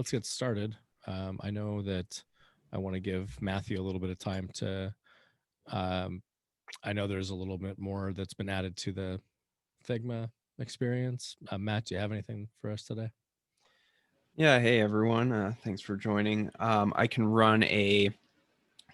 let's get started. I know that I want to give Matthew a little bit of time to. Um, I know there's a little bit more that's been added to the Figma experience. Matt, do you have anything for us today? Yeah, hey everyone. Thanks for joining. I can run a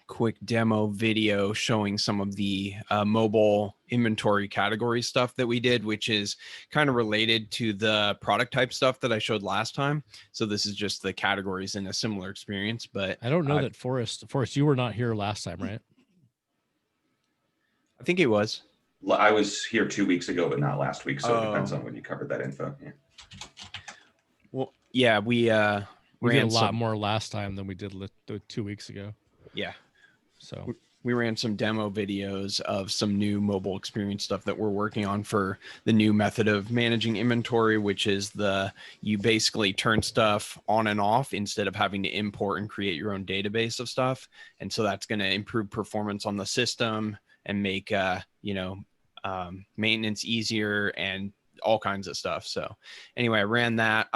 quick demo video showing some of the mobile inventory category stuff that we did, which is kind of related to the product type stuff that I showed last time. So this is just the categories in a similar experience, but I don't know that Forrest, you were not here last time, right? I think it was. I was here 2 weeks ago, but not last week. So it depends Oh. on when you covered that info. Yeah. Well, yeah, we We did a ran lot some. more last time than we did 2 weeks ago. Yeah. So We ran some demo videos of some new mobile experience stuff that we're working on for the new method of managing inventory, which is you basically turn stuff on and off instead of having to import and create your own database of stuff. And so that's going to improve performance on the system and make, maintenance easier and all kinds of stuff. So anyway, I ran that.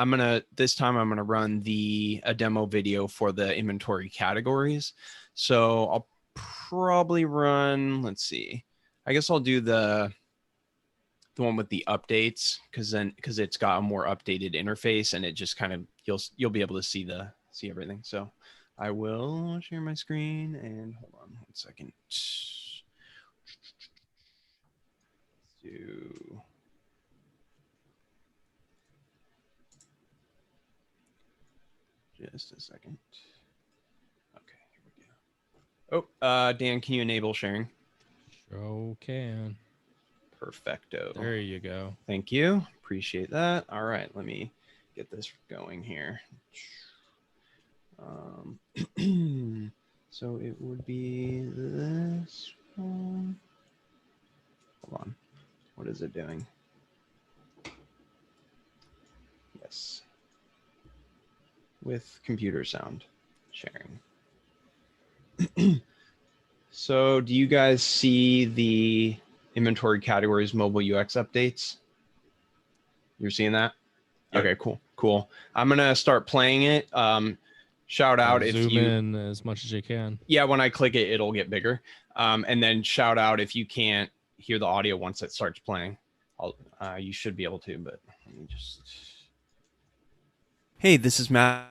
This time I'm going to run a demo video for the inventory categories. So I'll probably run, let's see, I guess I'll do the one with the updates because it's got a more updated interface and it just kind of you'll be able to see everything. So I will share my screen and hold on 1 second. Do just a second. Okay, here we go. Oh, Dan, can you enable sharing? sure can. Perfecto. There you go. Thank you. Appreciate that. All right, let me get this going here. So it would be this one. Hold on. What is it doing? Yes. With computer sound sharing. So do you guys see the inventory categories mobile UX updates? You're seeing that? Yep. Okay, cool. I'm going to start playing it. Shout out if zoom you in as much as you can. Yeah, when I click it, it'll get bigger. And then shout out if you can't hear the audio once it starts playing. You should be able to, but let me just. Hey, this is Matt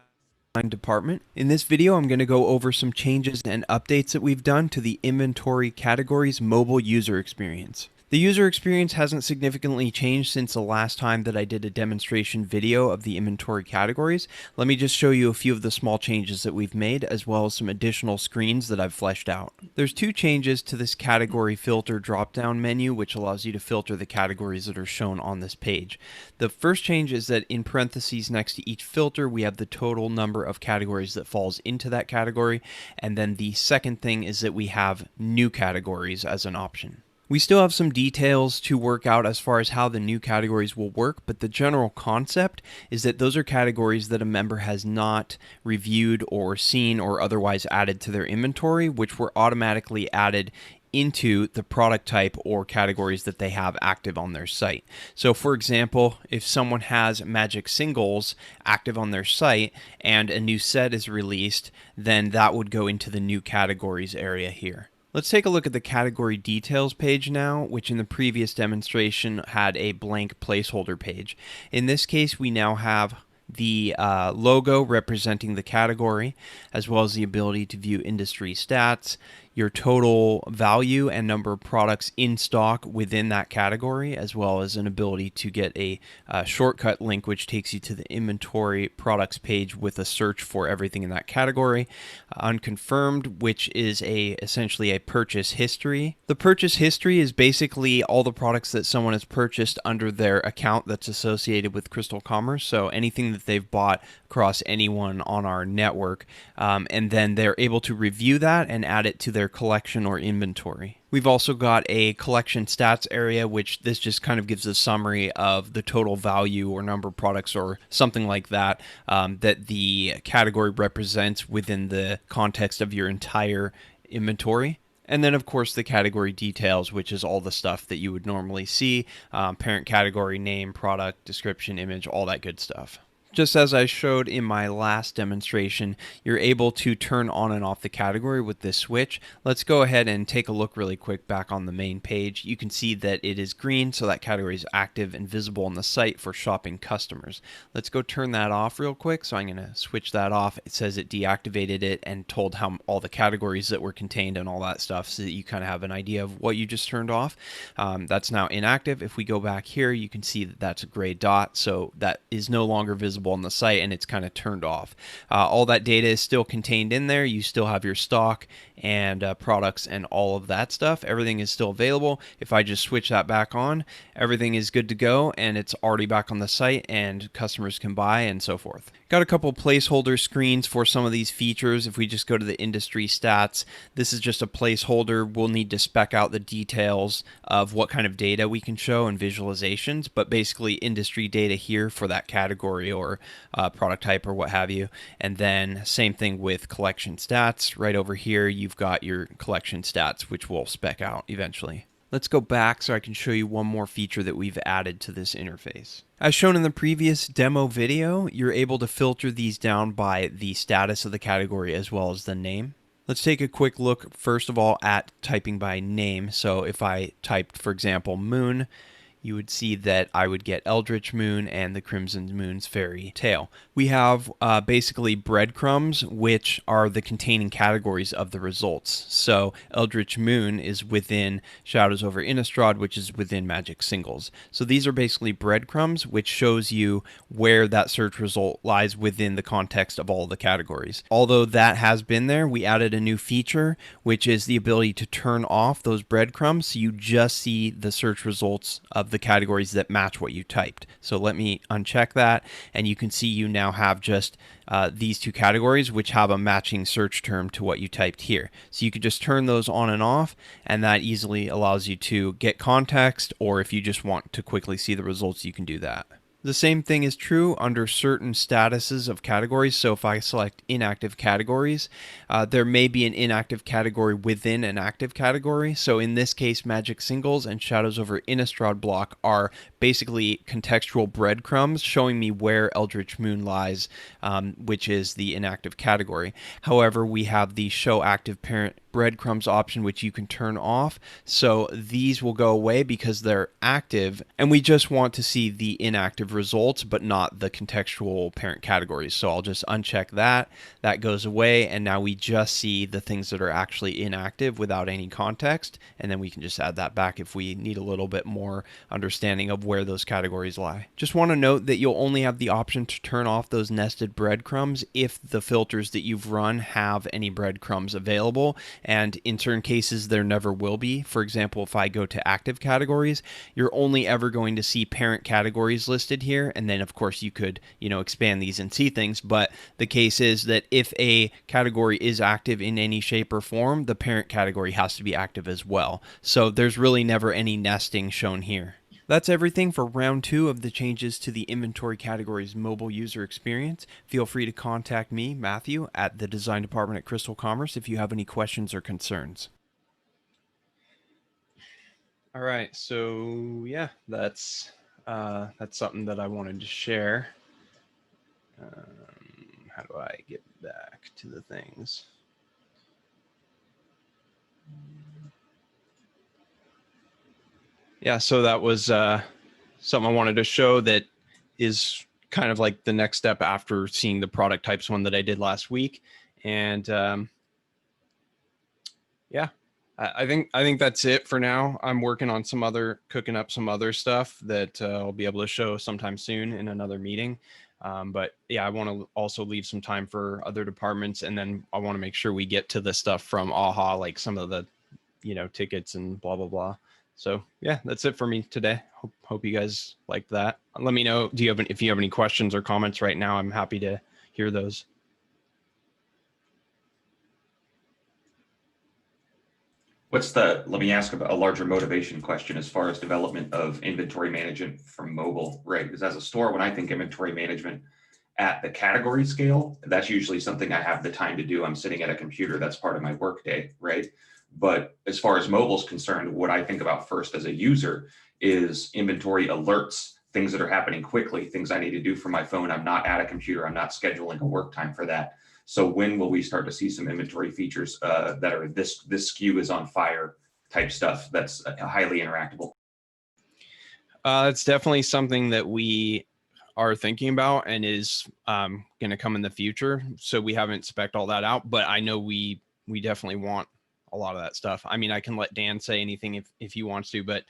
department. In this video, I'm going to go over some changes and updates that we've done to the inventory categories mobile user experience. The user experience hasn't significantly changed since the last time that I did a demonstration video of the inventory categories. Let me just show you a few of the small changes that we've made, as well as some additional screens that I've fleshed out. There's two changes to this category filter drop-down menu, which allows you to filter the categories that are shown on this page. The first change is that in parentheses next to each filter, we have the total number of categories that falls into that category. And then the second thing is that we have new categories as an option. We still have some details to work out as far as how the new categories will work, but the general concept is that those are categories that a member has not reviewed or seen or otherwise added to their inventory, which were automatically added into the product type or categories that they have active on their site. So for example, if someone has Magic Singles active on their site and a new set is released, then that would go into the new categories area here. Let's take a look at the category details page now, which in the previous demonstration had a blank placeholder page. In this case, we now have the logo representing the category, as well as the ability to view industry stats, your total value and number of products in stock within that category, as well as an ability to get a shortcut link which takes you to the inventory products page with a search for everything in that category. Unconfirmed, which is essentially a purchase history. The purchase history is basically all the products that someone has purchased under their account that's associated with Crystal Commerce, so anything that they've bought across anyone on our network, and then they're able to review that and add it to their collection or inventory. We've also got a collection stats area, which this just kind of gives a summary of the total value or number of products or something like that that the category represents within the context of your entire inventory. And then, of course, the category details, which is all the stuff that you would normally see, parent category, name, product, description, image, all that good stuff. Just as I showed in my last demonstration, you're able to turn on and off the category with this switch. Let's go ahead and take a look really quick back on the main page. You can see that it is green, so that category is active and visible on the site for shopping customers. Let's go turn that off real quick. So I'm going to switch that off. It says it deactivated it and told how all the categories that were contained and all that stuff, so that you kind of have an idea of what you just turned off. That's now inactive. If we go back here, you can see that that's a gray dot, so that is no longer visible on the site and it's kind of turned off. All that data is still contained in there. You still have your stock and products and all of that stuff. Everything is still available. If I just switch that back on, everything is good to go and it's already back on the site and customers can buy and so forth. Got a couple placeholder screens for some of these features. If we just go to the industry stats, this is just a placeholder. We'll need to spec out the details of what kind of data we can show and visualizations, but basically industry data here for that category or product type or what have you. And then same thing with collection stats. Right over here, you've got your collection stats, which we'll spec out eventually. Let's go back so I can show you one more feature that we've added to this interface. As shown in the previous demo video, you're able to filter these down by the status of the category as well as the name. Let's take a quick look, first of all, at typing by name. So if I typed, for example, moon, you would see that I would get Eldritch Moon and the Crimson Moon's Fairy Tale. We have basically breadcrumbs, which are the containing categories of the results. So Eldritch Moon is within Shadows over Innistrad, which is within Magic Singles. So these are basically breadcrumbs, which shows you where that search result lies within the context of all the categories. Although that has been there, we added a new feature, which is the ability to turn off those breadcrumbs so you just see the search results of the categories that match what you typed. So let me uncheck that, and you can see you now have just these two categories which have a matching search term to what you typed here. So you could just turn those on and off, and that easily allows you to get context, or if you just want to quickly see the results, you can do that. The same thing is true under certain statuses of categories. So if I select inactive categories, there may be an inactive category within an active category. So in this case, Magic Singles and Shadows over Innistrad block are basically contextual breadcrumbs showing me where Eldritch Moon lies, which is the inactive category. However, we have the Show Active Parent breadcrumbs option, which you can turn off. So these will go away because they're active, and we just want to see the inactive results, but not the contextual parent categories. So I'll just uncheck that. That goes away, and now we just see the things that are actually inactive without any context, and then we can just add that back if we need a little bit more understanding of where those categories lie. Just want to note that you'll only have the option to turn off those nested breadcrumbs if the filters that you've run have any breadcrumbs available, and in certain cases there never will be. For example, if I go to active categories, you're only ever going to see parent categories listed here, and then of course you could expand these and see things, but the case is that if a category is active in any shape or form, the parent category has to be active as well. So there's really never any nesting shown here. That's everything for round 2 of the changes to the inventory categories mobile user experience. Feel free to contact me, Matthew, at the design department at Crystal Commerce if you have any questions or concerns. All right, so yeah, that's something that I wanted to share. How do I get back to the things? Yeah, so that was something I wanted to show that is kind of like the next step after seeing the product types one that I did last week. And yeah, I think that's it for now. I'm working on cooking up some other stuff that I'll be able to show sometime soon in another meeting. But yeah, I want to also leave some time for other departments, and then I want to make sure we get to the stuff from AHA, like some of the tickets and blah blah blah. So yeah, that's it for me today. Hope you guys liked that. Let me know if you have any questions or comments right now. I'm happy to hear those. Let me ask about a larger motivation question as far as development of inventory management from mobile, right? Because as a store, when I think inventory management at the category scale, that's usually something I have the time to do. I'm sitting at a computer. That's part of my workday, right? But as far as mobile is concerned, what I think about first as a user is inventory alerts things that are happening quickly, things I need to do from my phone. I'm not at a computer. I'm not scheduling a work time for that. So when will we start to see some inventory features that are this SKU is on fire type stuff that's highly interactable? It's definitely something that we are thinking about and is going to come in the future. So we haven't spec'd all that out, but I know we definitely want a lot of that stuff. I mean, I can let Dan say anything if he wants to, but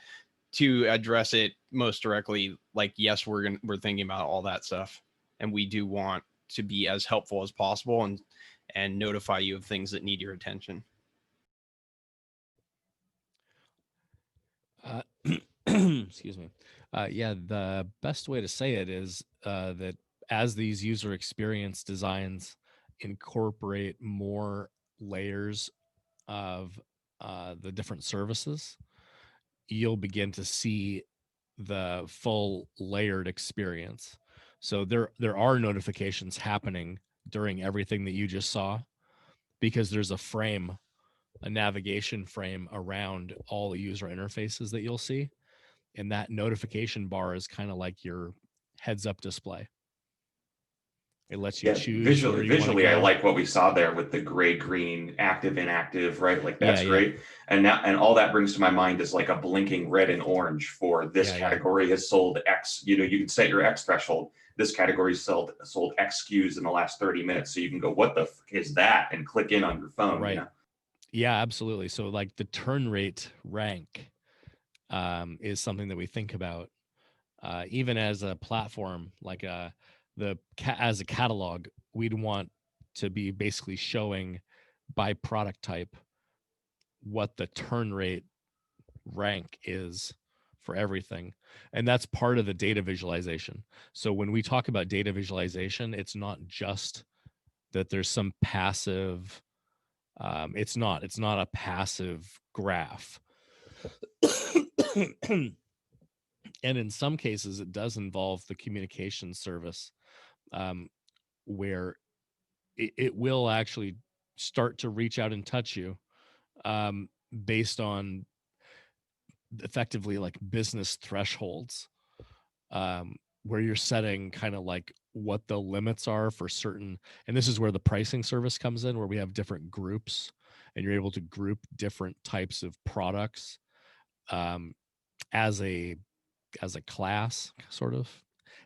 to address it most directly, like, yes, we're thinking about all that stuff, and we do want to be as helpful as possible and notify you of things that need your attention. Excuse me. Yeah, the best way to say it is that as these user experience designs incorporate more layers of the different services, you'll begin to see the full layered experience. So there are notifications happening during everything that you just saw, because there's a navigation frame around all the user interfaces that you'll see. And that notification bar is kind of like your heads up display. It lets you Yeah, choose where you want to visually, I go. like what we saw there with the gray, green, active, inactive, right? Like that's Yeah, great. And now, and all that brings to my mind is like a blinking red and orange for this Yeah, category has sold X. You know, you can set your X threshold. This category sold X SKUs in the last 30 minutes. So you can go, what the fuck is that? And click in on your phone. right. You know? Yeah, absolutely. So like the turn rate rank is something that we think about even as a platform, like as a catalog. We'd want to be basically showing by product type what the turn rate rank is for everything. And that's part of the data visualization. So when we talk about data visualization, it's not just that there's some passive it's not a passive graph. And in some cases it does involve the communication service, where it will actually start to reach out and touch you, based on effectively like business thresholds, where you're setting kind of like what the limits are for certain. And this is where the pricing service comes in, where we have different groups and you're able to group different types of products um, as a class sort of.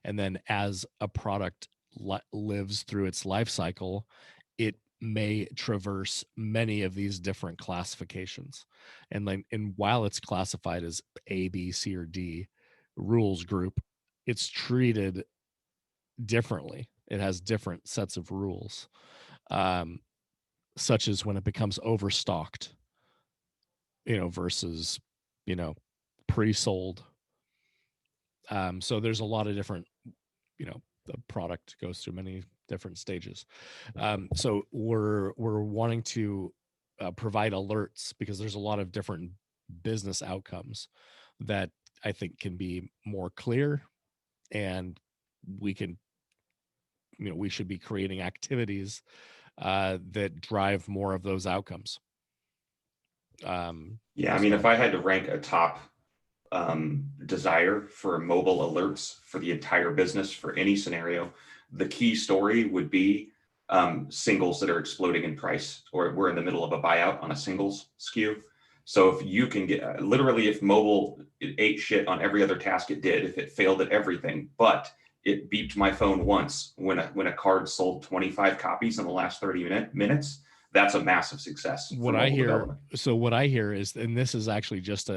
And then as a product lives through its life cycle, it may traverse many of these different classifications. And while it's classified as A, B, C, or D rules group, it's treated differently. It has different sets of rules, um, such as when it becomes overstocked, versus, pre-sold. So there's a lot of different, the product goes through many different stages. So we're wanting to provide alerts, because there's a lot of different business outcomes that I think can be more clear, and we can, we should be creating activities that drive more of those outcomes. Yeah. I mean, So if I had to rank a top desire for mobile alerts for the entire business for any scenario, the key story would be singles that are exploding in price, or we're in the middle of a buyout on a singles SKU. So if you can get literally, if mobile it ate shit on every other task it did, if it failed at everything, but it beeped my phone once when a card sold 25 copies in the last 30 minutes, that's a massive success for what I mobile hear, development. what I hear is, and this is actually just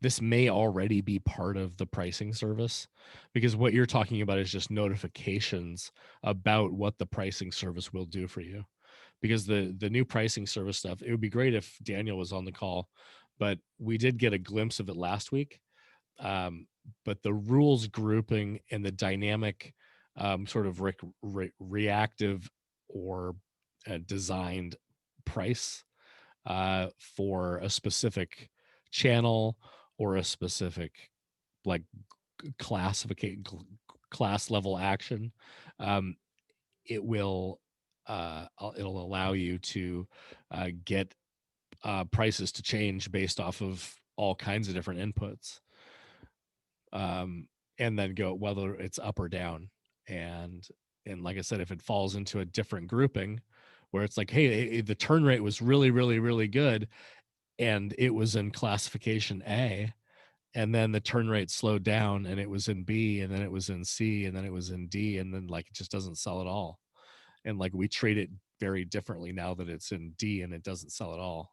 this may already be part of the pricing service, because what you're talking about is just notifications about what the pricing service will do for you. Because the new pricing service stuff, it would be great if Daniel was on the call, but we did get a glimpse of it last week. But the rules grouping and the dynamic sort of reactive or designed price for a specific channel or a specific like classification class level action, um, it will it'll allow you to get prices to change based off of all kinds of different inputs. and then go whether it's up or down. And like I said, if it falls into a different grouping where it's like, hey, the turn rate was really, really, really good, and it was in classification A, and then the turn rate slowed down and it was in B, and then it was in C, and then it was in D, and then like it just doesn't sell at all. And like we trade it very differently now that it's in D and it doesn't sell at all.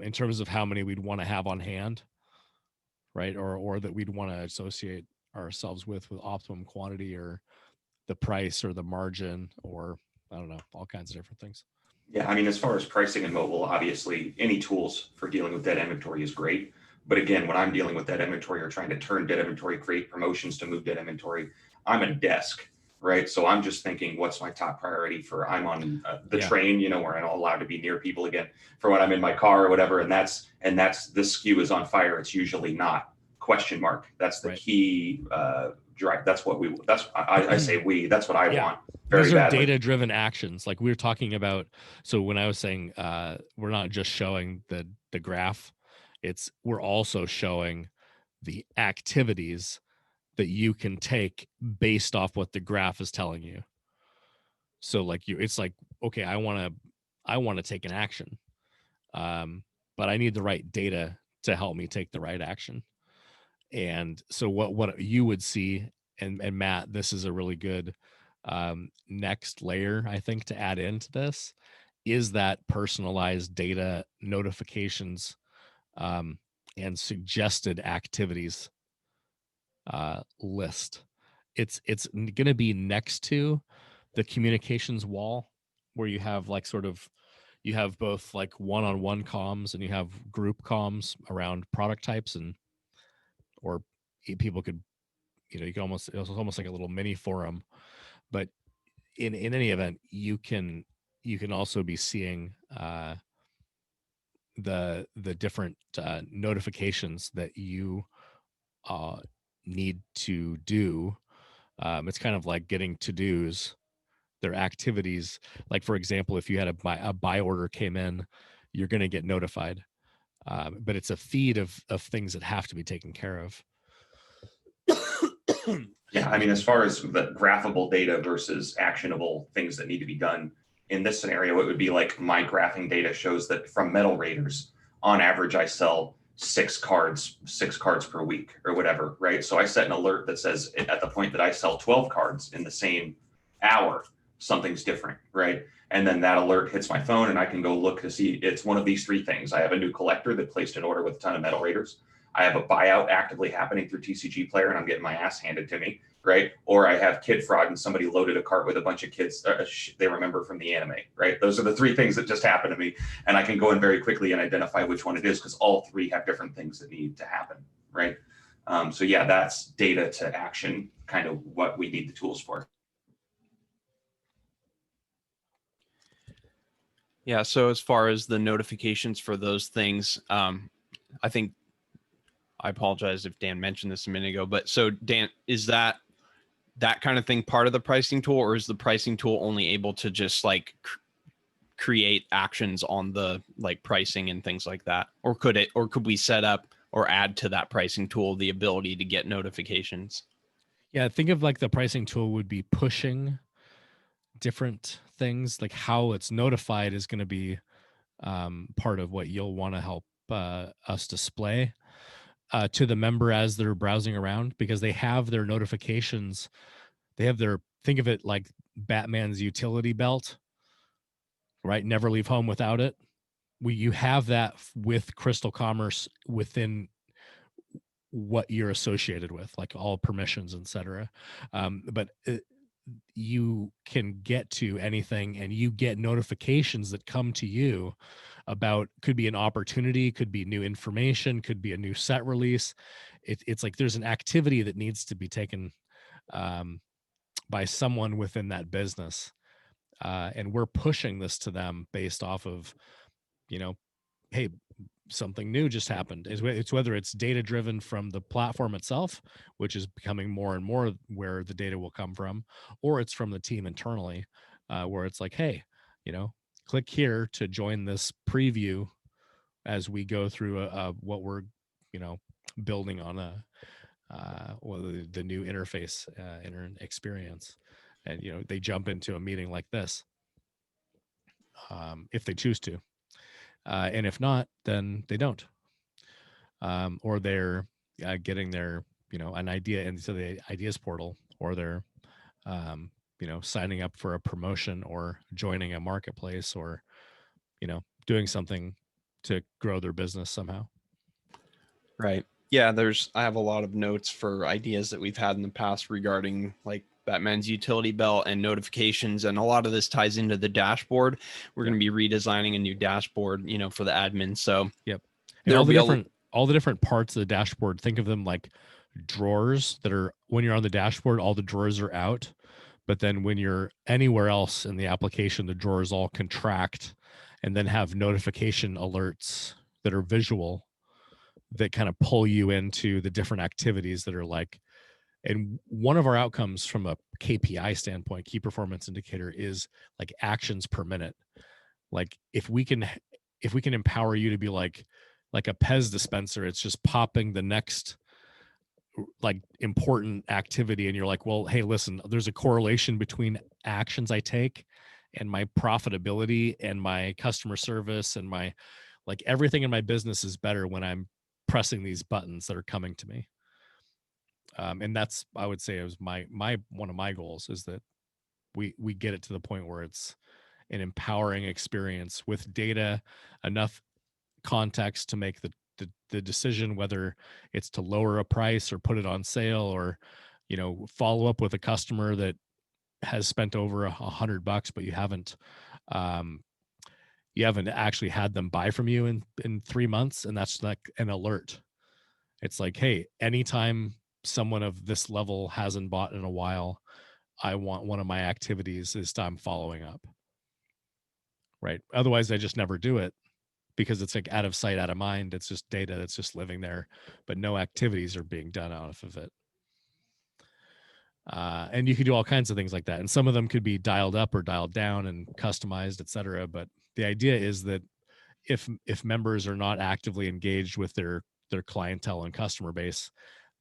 In terms of how many we'd want to have on hand, right? Or that we'd want to associate ourselves with optimum quantity, or the price, or the margin, or I don't know, all kinds of different things. Yeah, I mean, as far as pricing and mobile, obviously any tools for dealing with dead inventory is great. But again, when I'm dealing with dead inventory or trying to turn dead inventory, create promotions to move dead inventory, I'm a desk, right? So I'm just thinking, what's my top priority for I'm on the train, you know, where I'm not allowed to be near people again, for when I'm in my car or whatever. And that's this SKU is on fire. It's usually not, question mark. That's the key drive. That's what I say that's what I want. Those are data-driven actions. Like we were talking about. So when I was saying we're not just showing the graph, we're also showing the activities that you can take based off what the graph is telling you. So like it's like, okay, I want to take an action, but I need the right data to help me take the right action. And so what you would see, and Matt, this is a really good next layer, I think, to add into this, is that personalized data notifications and suggested activities list. It's going to be next to the communications wall, where you have like you have both like one-on-one comms and you have group comms around product types, or people could, you can almost, it's almost like a little mini forum. But in any event, you can also be seeing the different notifications that you need to do. It's kind of like getting to-dos. Their activities, like for example, if you had a buy order came in, you're going to get notified, but it's a feed of things that have to be taken care of. Yeah, I mean, as far as the graphable data versus actionable things that need to be done, in this scenario, it would be like my graphing data shows that from Metal Raiders, on average, I sell six cards per week or whatever, right? So I set an alert that says at the point that I sell 12 cards in the same hour, something's different, right? And then that alert hits my phone and I can go look to see it's one of these three things. I have a new collector that placed an order with a ton of Metal Raiders. I have a buyout actively happening through TCG Player and I'm getting my ass handed to me, right? Or I have kid fraud and somebody loaded a cart with a bunch of kids they remember from the anime, right? Those are the three things that just happened to me. And I can go in very quickly and identify which one it is because all three have different things that need to happen, right? So yeah, that's data to action, kind of what we need the tools for. Yeah, so as far as the notifications for those things, I think, I apologize if Dan mentioned this a minute ago, but so Dan, is that kind of thing part of the pricing tool, or is the pricing tool only able to just like create actions on the like pricing and things like that? Or could we set up or add to that pricing tool the ability to get notifications? Yeah, think of like the pricing tool would be pushing different things, like how it's notified is going to be part of what you'll want to help us display to the member as they're browsing around, because they have their notifications. They have think of it like Batman's utility belt, right? Never leave home without it. You have that with Crystal Commerce within what you're associated with, like all permissions, etc. But you can get to anything and you get notifications that come to you about, could be an opportunity, could be new information, could be a new set release. It's like there's an activity that needs to be taken by someone within that business, and we're pushing this to them based off of, hey, something new just happened. It's whether it's data driven from the platform itself, which is becoming more and more where the data will come from, or it's from the team internally, where it's like, hey, click here to join this preview as we go through what we're building on well, the new interface experience, and they jump into a meeting like this, if they choose to, and if not, then they don't, or they're getting their an idea into the ideas portal, or they're signing up for a promotion, or joining a marketplace, or doing something to grow their business somehow. Right. Yeah, I have a lot of notes for ideas that we've had in the past regarding like Batman's utility belt and notifications, and a lot of this ties into the dashboard. We're going to be redesigning a new dashboard, for the admin. So and there'll be all the different parts of the dashboard, think of them like drawers that are, when you're on the dashboard, all the drawers are out, but then when you're anywhere else in the application, the drawers all contract, and then have notification alerts that are visual, that kind of pull you into the different activities that are like. And one of our outcomes from a KPI standpoint, key performance indicator, is like actions per minute. Like if we can empower you to be like a Pez dispenser, it's just popping the next like important activity, and you're like, well, hey, listen, there's a correlation between actions I take and my profitability and my customer service, and my like everything in my business is better when I'm pressing these buttons that are coming to me. And that's, I would say, is my one of my goals, is that we get it to the point where it's an empowering experience with data, enough context to make the decision whether it's to lower a price or put it on sale, or follow up with a customer that has spent over $100, but you haven't actually had them buy from you in 3 months, and that's like an alert. It's like, hey, anytime someone of this level hasn't bought in a while, I want one of my activities is I'm following up. Right. Otherwise, I just never do it, because it's like out of sight, out of mind. It's just data that's just living there, but no activities are being done out of it. And you can do all kinds of things like that. And some of them could be dialed up or dialed down and customized, et cetera. But the idea is that if members are not actively engaged with their clientele and customer base,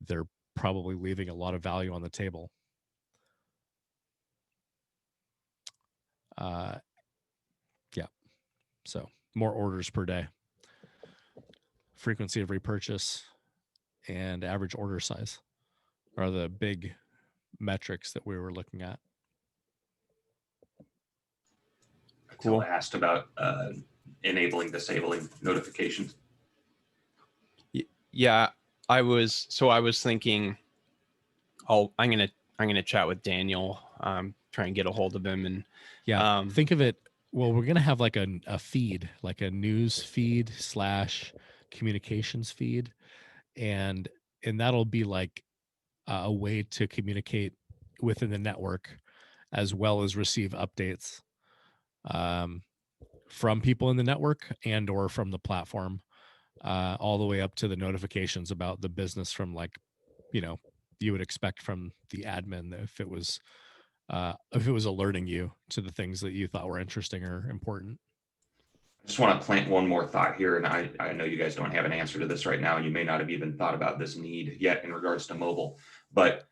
they're probably leaving a lot of value on the table. Yeah. So more orders per day, frequency of repurchase, and average order size are the big metrics that we were looking at. Cool. Asked about enabling, disabling notifications. Yeah, I was thinking, I'm gonna chat with Daniel, try and get a hold of him, and think of it. Well, we're gonna have like a feed, like a news feed / communications feed, and that'll be like a way to communicate within the network, as well as receive updates from people in the network and or from the platform, all the way up to the notifications about the business from like, you would expect from the admin, if it was alerting you to the things that you thought were interesting or important. I just want to plant one more thought here, and I know you guys don't have an answer to this right now, and you may not have even thought about this need yet in regards to mobile, but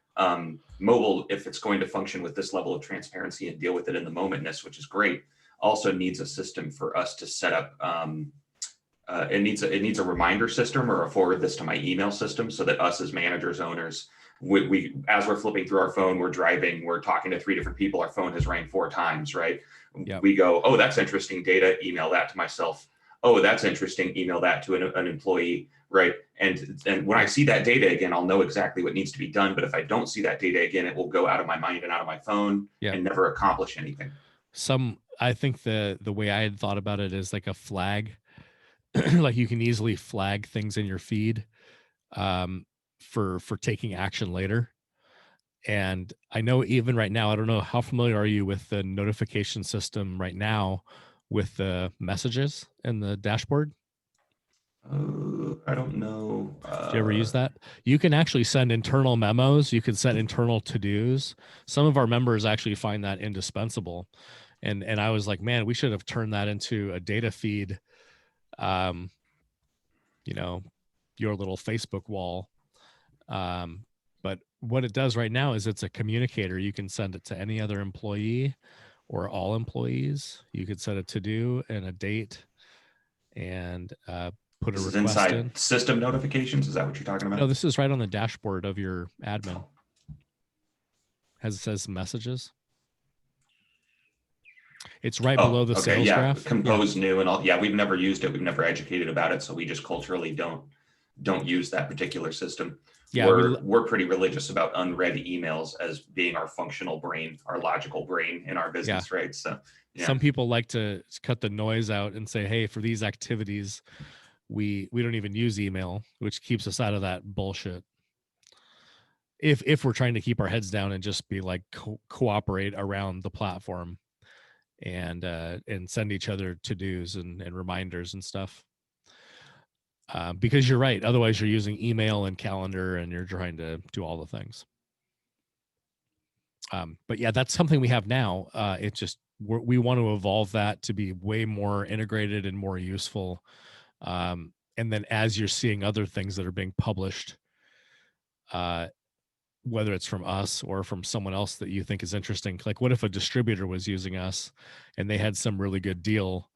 mobile, if it's going to function with this level of transparency and deal with it in the momentness, which is great, also needs a system for us to set up. It needs a reminder system, or a forward this to my email system, so that us as managers, owners, we as we're flipping through our phone, we're driving, we're talking to 3 different people, our phone has rang 4 times, right? Yep. We go, oh, that's interesting data, email that to myself. Oh, that's interesting, email that to an employee, right? And when I see that data again, I'll know exactly what needs to be done. But if I don't see that data again, it will go out of my mind and out of my phone, and never accomplish anything. I think the way I had thought about it is like a flag. Like you can easily flag things in your feed for taking action later. And I know even right now, I don't know, how familiar are you with the notification system right now with the messages and the dashboard? I don't know. Do you ever use that? You can actually send internal memos. You can set internal to-dos. Some of our members actually find that indispensable. And I was like, man, we should have turned that into a data feed, your little Facebook wall, But what it does right now is it's a communicator. You can send it to any other employee or all employees. You could set a to-do and a date and put a This is request in. inside system notifications. Is that what you're talking about? No, this is right on the dashboard of your admin. As it says messages. It's right below the sales graph. Compose new and all. Yeah, we've never used it. We've never educated about it. So we just culturally don't use that particular system. Yeah, we're pretty religious about unread emails as being our functional brain, our logical brain in our business, right? So some people like to cut the noise out and say, hey, for these activities, we don't even use email, which keeps us out of that bullshit. If we're trying to keep our heads down and just be like cooperate around the platform and send each other to-dos and reminders and stuff. Because you're right. Otherwise you're using email and calendar and you're trying to do all the things. But yeah, that's something we have now. It just, we want to evolve that to be way more integrated and more useful. And then as you're seeing other things that are being published, whether it's from us or from someone else that you think is interesting, like what if a distributor was using us and they had some really good deal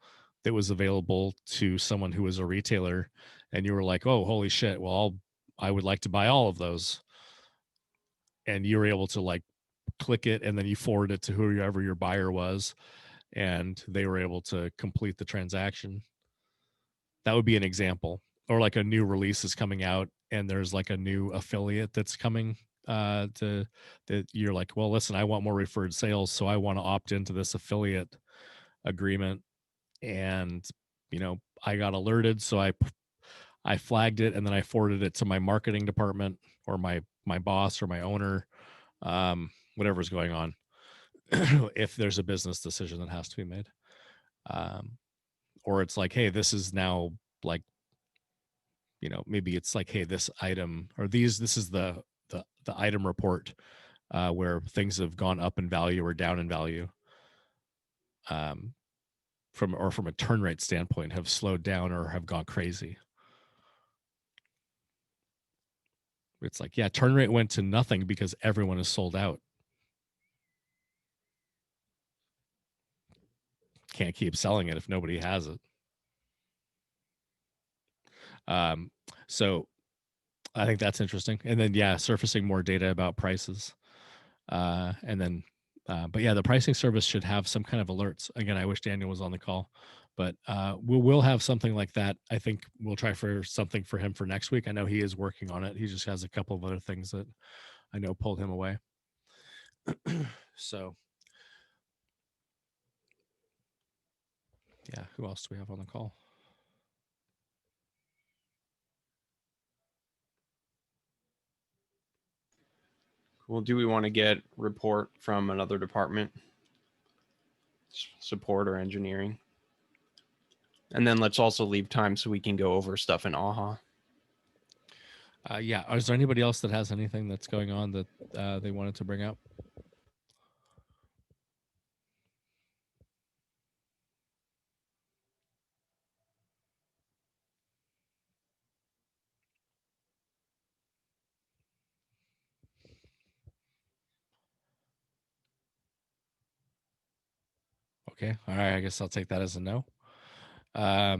that was available to someone who was a retailer and you were like, oh, holy shit, well, I would like to buy all of those. And you were able to like click it and then you forward it to whoever your buyer was and they were able to complete the transaction. That would be an example. Or like a new release is coming out and there's like a new affiliate that's coming to that you're like, well, listen, I want more referred sales, so I want to opt into this affiliate agreement. And I got alerted, so I flagged it and then I forwarded it to my marketing department or my boss or my owner, whatever's going on. If there's a business decision that has to be made, or it's like, hey, this is now like, maybe it's like, hey, this item or this is the item report where things have gone up in value or down in value, from a turn rate standpoint, have slowed down or have gone crazy. It's like, yeah, turn rate went to nothing because everyone is sold out. Can't keep selling it if nobody has it. So I think that's interesting. And then, yeah, surfacing more data about prices. And then, but yeah, the pricing service should have some kind of alerts. Again, I wish Daniel was on the call, but we'll have something like that. I think we'll try for something for him for next week. I know he is working on it. He just has a couple of other things that I know pulled him away. So yeah, who else do we have on the call? Well, do we want to get report from another department? Support or engineering? And then let's also leave time so we can go over stuff in AHA. Yeah. Is there anybody else that has anything that's going on that they wanted to bring up? Okay. All right. I guess I'll take that as a no. Yeah,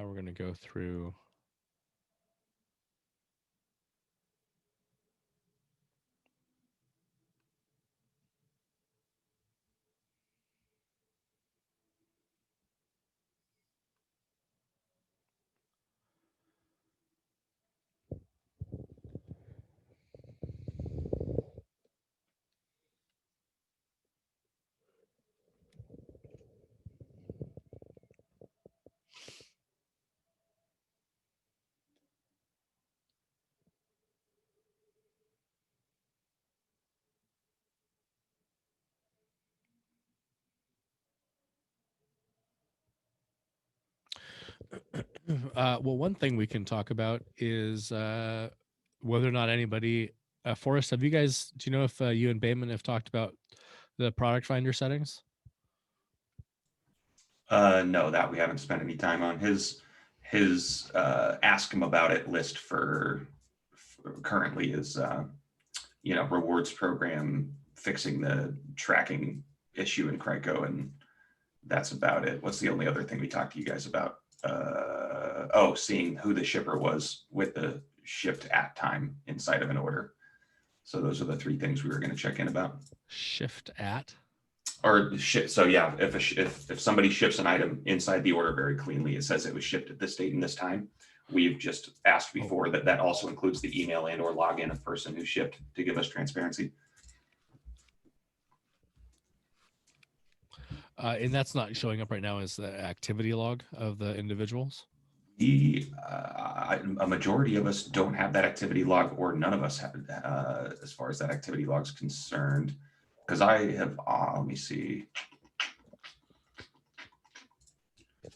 we're going to go through. Well, one thing we can talk about is whether or not anybody, Forrest, do you know if you and Bayman have talked about the product finder settings? No, that we haven't spent any time on. His ask him about it list for currently is rewards program, fixing the tracking issue in Crico, and that's about it. What's the only other thing we talked to you guys about? Seeing who the shipper was with the shipped at time inside of an order. So those are the three things we were going to check in about. Shift at? Or ship. So yeah, if somebody ships an item inside the order very cleanly, it says it was shipped at this date and this time. We've just asked before that also includes the email and or login of person who shipped to give us transparency. And that's not showing up right now as the activity log of the individuals? A majority of us don't have that activity log, or none of us have as far as that activity log is concerned. Because I have, let me see. It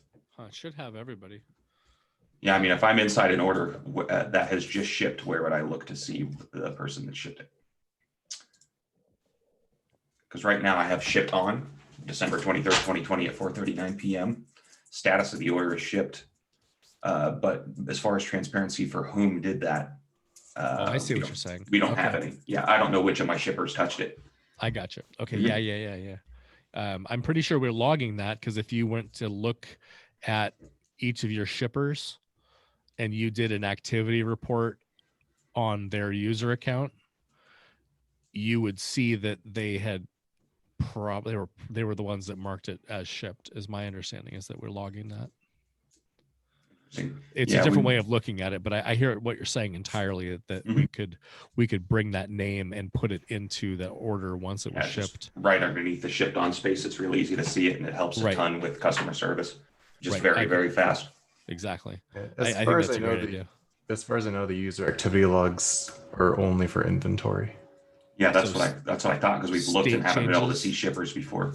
should have everybody. Yeah, I mean, if I'm inside an order that has just shipped, where would I look to see the person that shipped it? Because right now I have shipped on December 23rd, 2020 at 4:39 p.m. Status of the order is shipped. But as far as transparency for whom did that, I see what you're saying. We don't have any. Yeah, I don't know which of my shippers touched it. I got you. Okay. Yeah. I'm pretty sure we're logging that, because if you went to look at each of your shippers and you did an activity report on their user account, you would see that they had they were the ones that marked it as shipped, is my understanding, is that we're logging that. It's a different way of looking at it, but I hear what you're saying entirely, that we could bring that name and put it into the order once it was shipped. Right underneath the shipped on space. It's real easy to see it, and it helps a ton with customer service. Just very fast. Exactly. Yeah, I think that's a great idea. As far as I know, the user activity logs are only for inventory. Yeah, that's what I thought, because we've looked and haven't been able to see shippers before.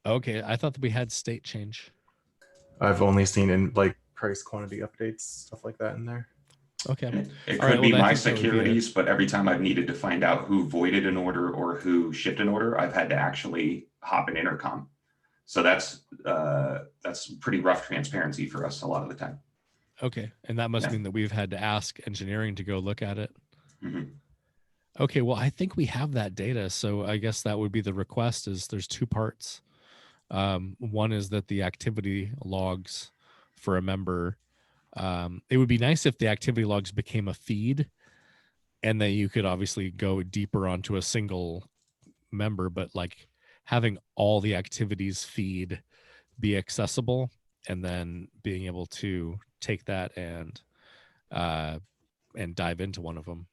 Okay, I thought that we had state change. I've only seen in like price quantity updates, stuff like that in there. Okay. It could be my securities, but every time I've needed to find out who voided an order or who shipped an order, I've had to actually hop in intercom. So that's pretty rough transparency for us a lot of the time. Okay, and that must mean that we've had to ask engineering to go look at it. Mm-hmm. Okay, well, I think we have that data, so I guess that would be the request. Is there's two parts. One is that the activity logs for a member, it would be nice if the activity logs became a feed, and then you could obviously go deeper onto a single member, but like having all the activities feed be accessible, and then being able to take that and dive into one of them.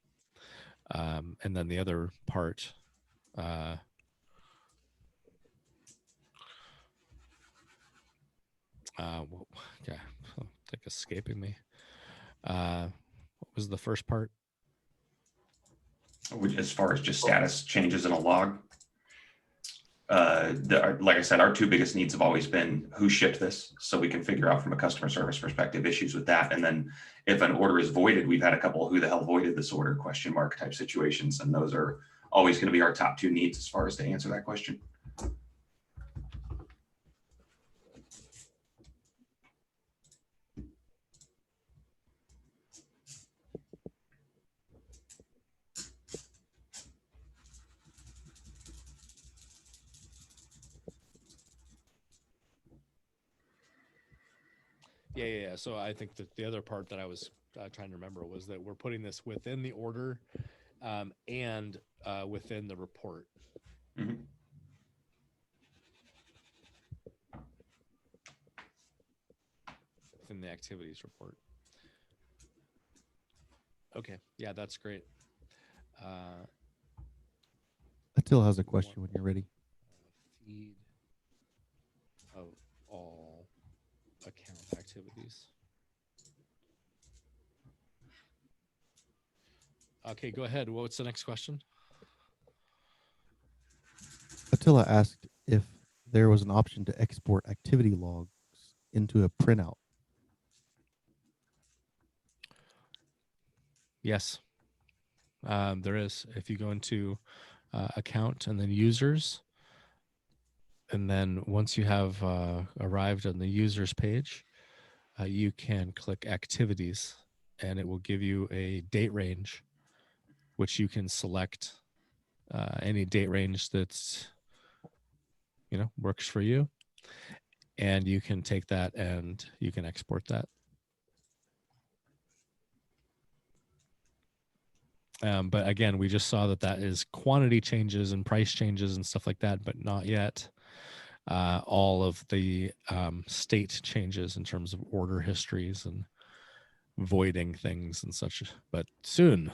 And then the other part, I think escaping me. What was the first part? As far as just status changes in a log, like I said, our two biggest needs have always been who shipped this, so we can figure out from a customer service perspective issues with that. And then if an order is voided, we've had a couple of who the hell voided this order question mark type situations, and those are always going to be our top two needs as far as to answer that question. Yeah. So I think that the other part that I was trying to remember was that we're putting this within the order and within the report. Mm-hmm. Within the activities report. Okay. Yeah, that's great. Attila has a question when you're ready. Feed of all account activities. Okay, go ahead. What's the next question? Attila asked if there was an option to export activity logs into a printout. Yes, there is. If you go into account and then users, And then once you have arrived on the users page, you can click activities and it will give you a date range, which you can select any date range that's, works for you. And you can take that and you can export that. But again, we just saw that is quantity changes and price changes and stuff like that, but not yet all of the state changes in terms of order histories and voiding things and such. But soon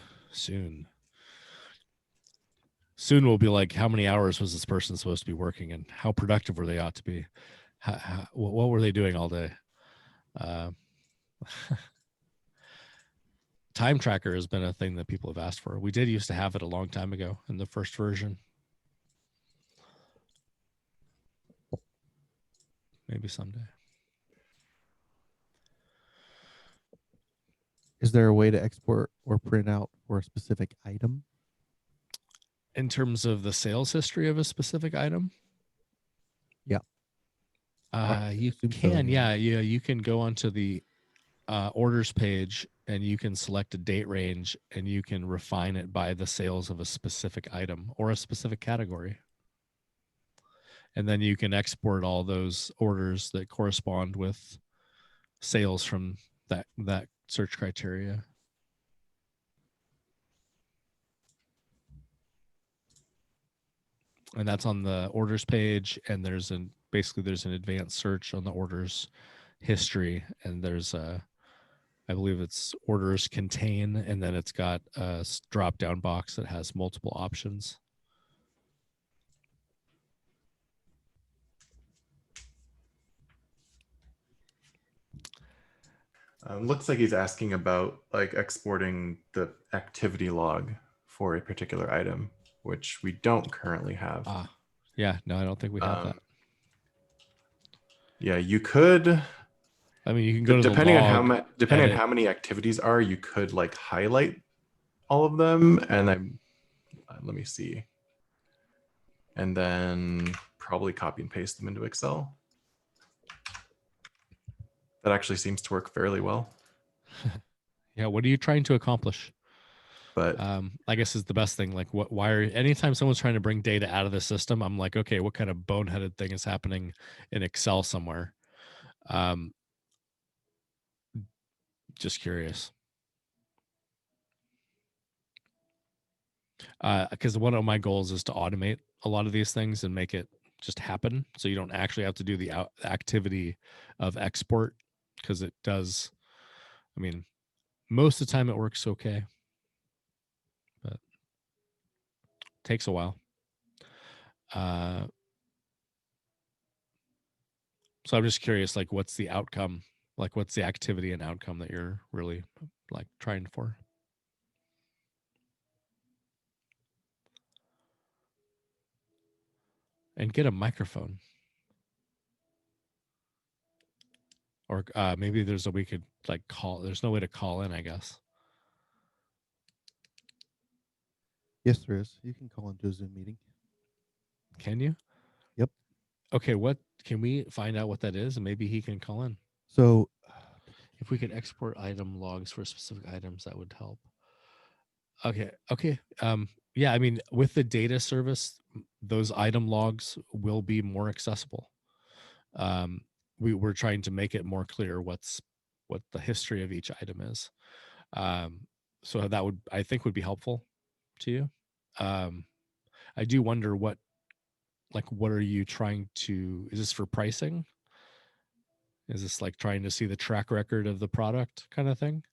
we'll be like, how many hours was this person supposed to be working and how productive were they ought to be? What were they doing all day? Time tracker has been a thing that people have asked for. We did used to have it a long time ago in the first version. Maybe someday. Is there a way to export or print out for a specific item? In terms of the sales history of a specific item? Yeah. You assume so, can, yeah. yeah. You can go onto the orders page and you can select a date range and you can refine it by the sales of a specific item or a specific category. And then you can export all those orders that correspond with sales from that search criteria. And that's on the orders page. And there's an advanced search on the orders history. And there's I believe it's orders contain, and then it's got a drop down box that has multiple options. Looks like he's asking about like exporting the activity log for a particular item, which we don't currently have. Yeah, no, I don't think we have that. Yeah, you could. I mean, you can go to depending the on log, on how many activities are, you could like highlight all of them, and then let me see, and then probably copy and paste them into Excel. That actually seems to work fairly well. Yeah, what are you trying to accomplish? But I guess is the best thing. Like, anytime someone's trying to bring data out of the system, I'm like, okay, what kind of boneheaded thing is happening in Excel somewhere? Just curious. Because one of my goals is to automate a lot of these things and make it just happen, so you don't actually have to do the activity of export, because it does. I mean, most of the time it works okay, but it takes a while. So I'm just curious, like, what's the outcome? Like, what's the activity and outcome that you're really like trying for? And get a microphone. Or maybe we could like call. There's no way to call in, I guess. Yes, there is. You can call into a Zoom meeting. Can you? Yep. Okay, can we find out what that is, and maybe he can call in? So if we could export item logs for specific items, that would help. Okay. Yeah, I mean, with the data service, those item logs will be more accessible. We're trying to make it more clear what the history of each item is. So that I think would be helpful to you. I do wonder what are you trying to, is this for pricing? Is this like trying to see the track record of the product kind of thing?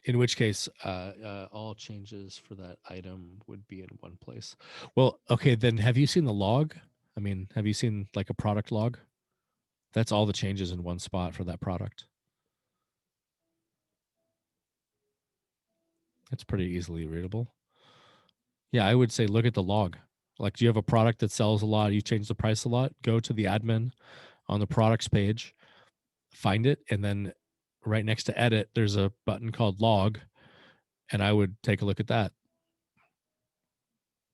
In which case, all changes for that item would be in one place. Well, okay, then have you seen the log? I mean, have you seen like a product log? That's all the changes in one spot for that product. It's pretty easily readable. Yeah, I would say look at the log. Like, do you have a product that sells a lot? You change the price a lot? Go to the admin on the products page, find it, and then right next to edit, there's a button called log, And I would take a look at that,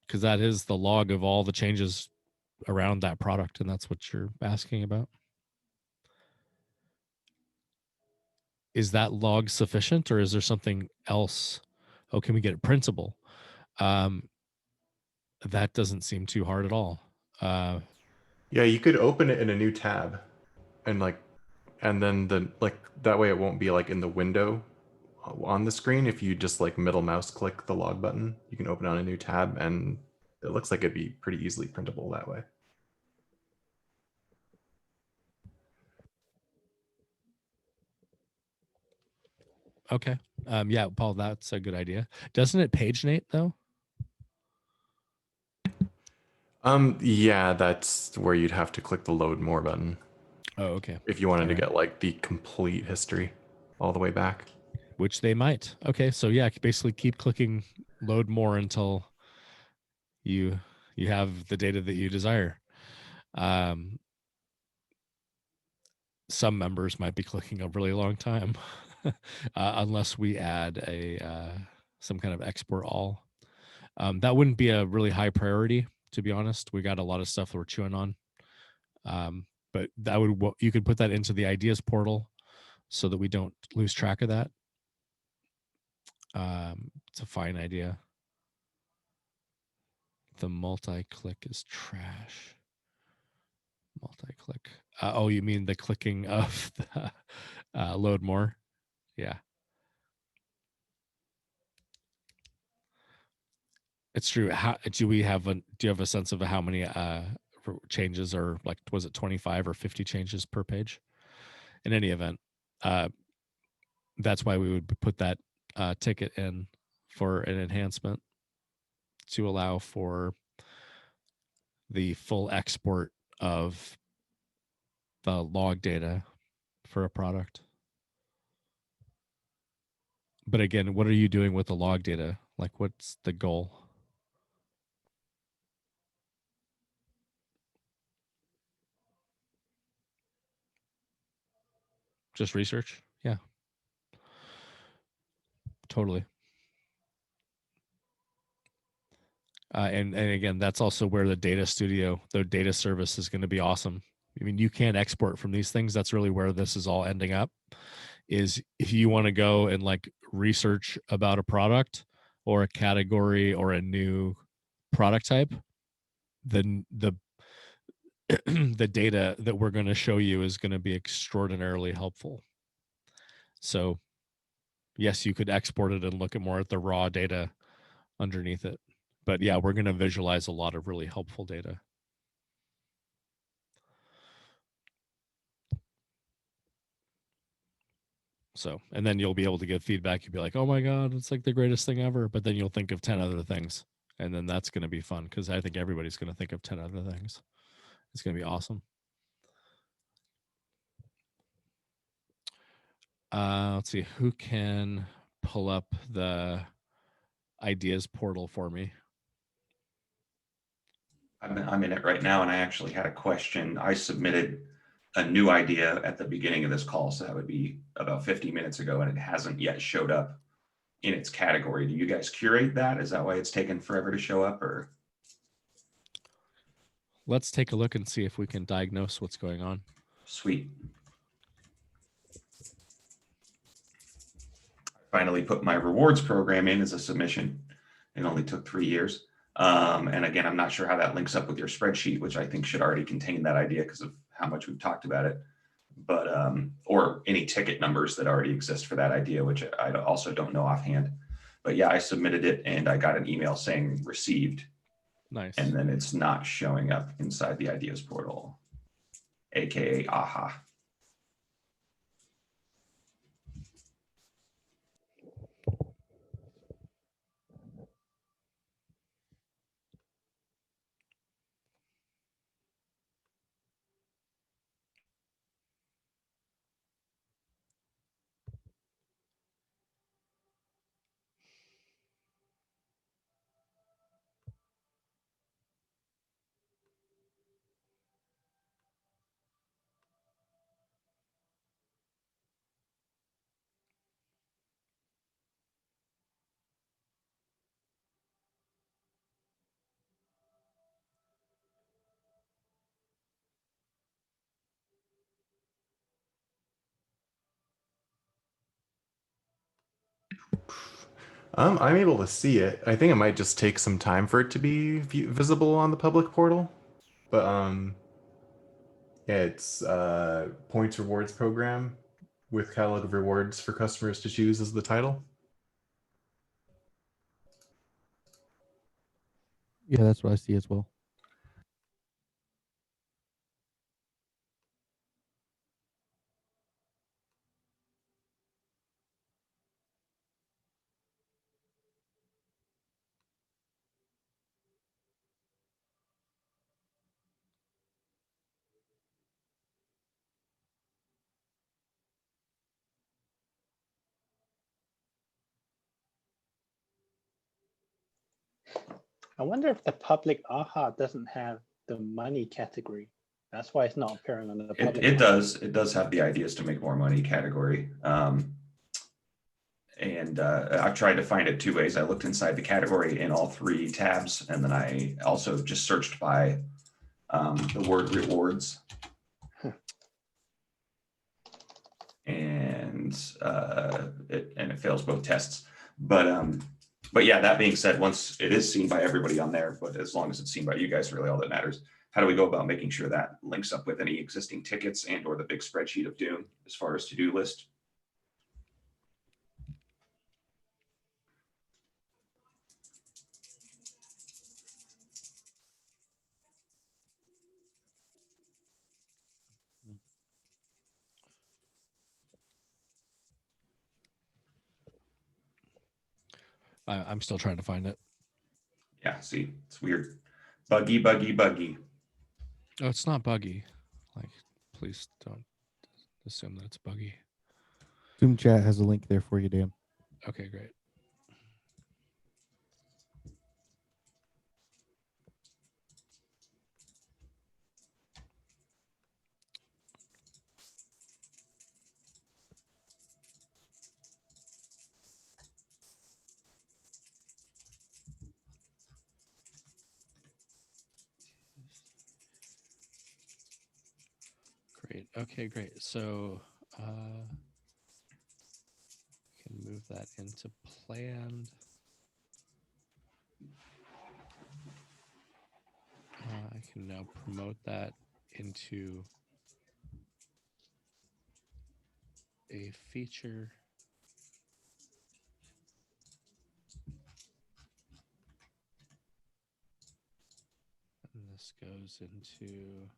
because that is the log of all the changes around that product, and that's what you're asking about. Is that log sufficient, or is there something else? Oh, can we get it printable? That doesn't seem too hard at all. Yeah, you could open it in a new tab and then that way it won't be like in the window on the screen. If you just like middle mouse click the log button, you can open on a new tab, and it looks like it'd be pretty easily printable that way. Okay. Yeah, Paul, that's a good idea. Doesn't it paginate though? Yeah, that's where you'd have to click the load more button Oh, okay. if you wanted to Alright. get like the complete history all the way back. Which they might. Okay, so yeah, basically keep clicking load more until you have the data that you desire. Some members might be clicking a really long time, unless we add a some kind of export all. That wouldn't be a really high priority, to be honest. We got a lot of stuff that we're chewing on. But that would, you could put that into the ideas portal so that we don't lose track of that. It's a fine idea. The multi-click is trash. Multi-click. Oh, you mean the clicking of the load more? Yeah. It's true. How do we have do you have a sense of how many changes, or like, was it 25 or 50 changes per page? In any event, that's why we would put that ticket in for an enhancement to allow for the full export of the log data for a product. But again, what are you doing with the log data? Like, what's the goal? Just research? Yeah, totally. And again, that's also where the data studio, the data service, is going to be awesome. I mean, you can't export from these things. That's really where this is all ending up. Is if you want to go and like research about a product or a category or a new product type, then the the data that we're going to show you is going to be extraordinarily helpful. So yes, you could export it and look at more at the raw data underneath it. But yeah, we're going to visualize a lot of really helpful data. So, and then you'll be able to give feedback. You'll be like, oh my God, it's like the greatest thing ever. But then you'll think of 10 other things. And then that's going to be fun, because I think everybody's going to think of 10 other things. It's going to be awesome. Let's see, who can pull up the ideas portal for me? I'm in it right now, and I actually had a question. I submitted a new idea at the beginning of this call, so that would be about 50 minutes ago, and it hasn't yet showed up in its category. Do you guys curate that? Is that why it's taken forever to show up, or? Let's take a look and see if we can diagnose what's going on. Sweet. Finally put my rewards program in as a submission. It only took 3 years. And again, I'm not sure how that links up with your spreadsheet, which I think should already contain that idea because of how much we've talked about it. But or any ticket numbers that already exist for that idea, which I also don't know offhand. But yeah, I submitted it and I got an email saying received. Nice. And then it's not showing up inside the ideas portal, aka AHA. I'm able to see it. I think it might just take some time for it to be visible on the public portal. But yeah, it's points rewards program with catalog of rewards for customers to choose as the title. Yeah, that's what I see as well. I wonder if the public AHA doesn't have the money category. That's why it's not appearing on the public. It does. It does have the ideas to make more money category. And I've tried to find it two ways. I looked inside the category in all three tabs, and then I also just searched by the word rewards. And it fails both tests. But yeah, that being said, once it is seen by everybody on there, but as long as it's seen by you guys, really all that matters. How do we go about making sure that links up with any existing tickets and or the big spreadsheet of Doom as far as to-do list? I'm still trying to find it. Yeah, see, it's weird. Buggy. Oh, it's not buggy. Like, please don't assume that it's buggy. Zoom chat has a link there for you, Dan. Okay, great. Great. Okay, great. So can move that into planned. I can now promote that into a feature. And this goes into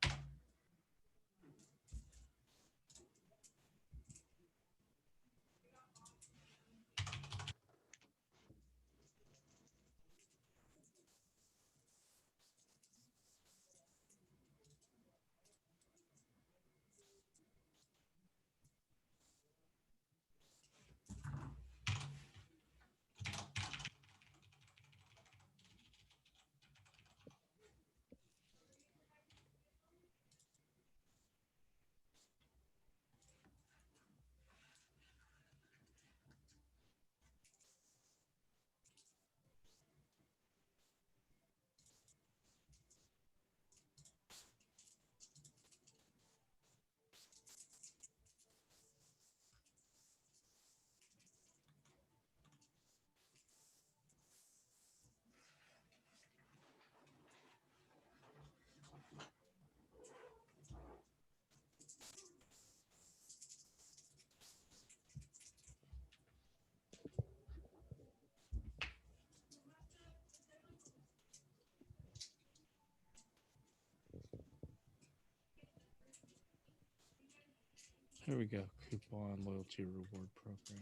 here we go. Coupon loyalty reward program.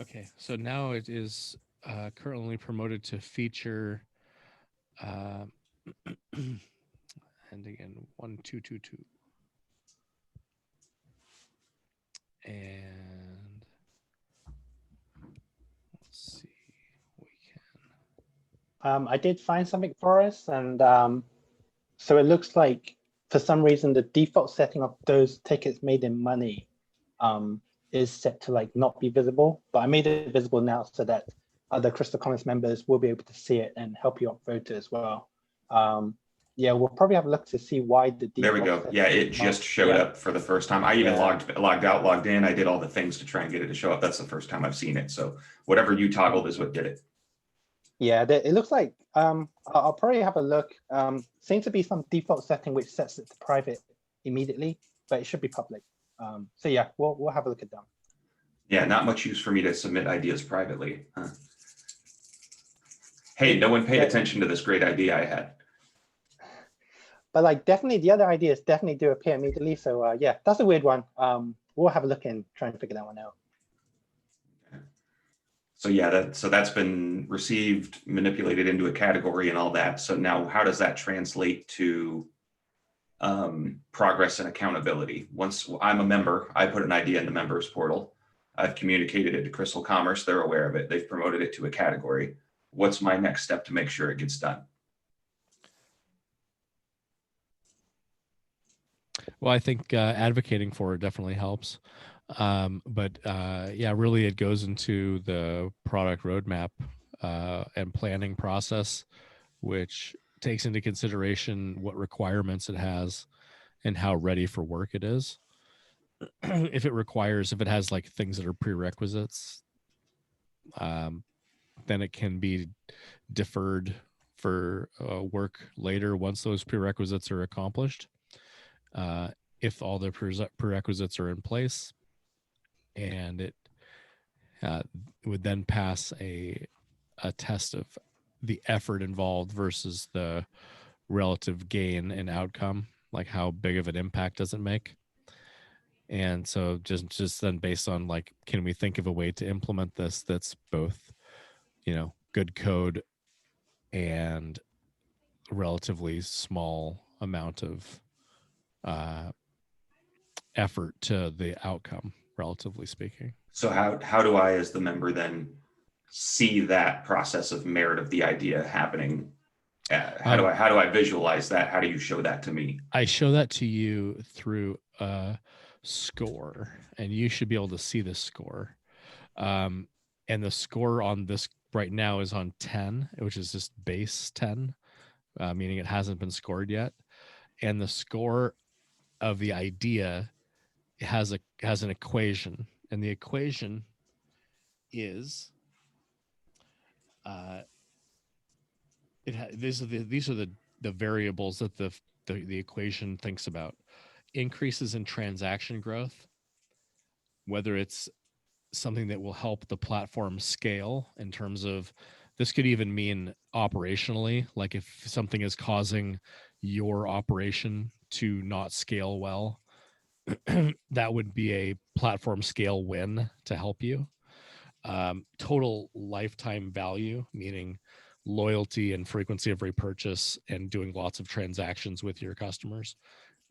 Okay, so now it is currently promoted to feature ending in 1222. And let's see, we can. I did find something for us, and so it looks like for some reason the default setting of those tickets made in money is set to like not be visible, but I made it visible now so that other Crystal Commons members will be able to see it and help you upvote it as well. yeah, we'll probably have a look to see why the There we default go. setting Yeah, it is just not- showed yeah. up for the first time. I even Yeah. logged out, logged in. I did all the things to try and get it to show up. That's the first time I've seen it. So whatever you toggled is what did it. Yeah, it looks like I'll probably have a look. Seems to be some default setting which sets it to private immediately, but it should be public. So yeah, we'll have a look at that. Yeah, not much use for me to submit ideas privately. Huh? Hey, no one paid Yeah. attention to this great idea I had. But like definitely the other ideas definitely do appear immediately. So yeah, that's a weird one. We'll have a look and try and figure that one out. So yeah, that's been received, manipulated into a category and all that. So now how does that translate to progress and accountability? Once I'm a member, I put an idea in the members portal. I've communicated it to Crystal Commerce. They're aware of it. They've promoted it to a category. What's my next step to make sure it gets done? Well, I think advocating for it definitely helps. But yeah, really it goes into the product roadmap and planning process, which takes into consideration what requirements it has and how ready for work it is. If it has like things that are prerequisites, then it can be deferred for work later once those prerequisites are accomplished. If all the prerequisites are in place, and it would then pass a test of the effort involved versus the relative gain and outcome, like how big of an impact does it make. And so just then based on like, can we think of a way to implement this that's both, good code and relatively small amount of effort to the outcome, relatively speaking. So how do I, as the member, then see that process of merit of the idea happening? How do I visualize that? How do you show that to me? I show that to you through a score, and you should be able to see the score. And the score on this right now is on 10, which is just base 10, meaning it hasn't been scored yet. And the score of the idea has an equation, and the equation is these are the variables that the equation thinks about. Increases in transaction growth, whether it's something that will help the platform scale in terms of, this could even mean operationally, like if something is causing your operation to not scale well, that would be a platform scale win to help you. Total lifetime value, meaning loyalty and frequency of repurchase and doing lots of transactions with your customers.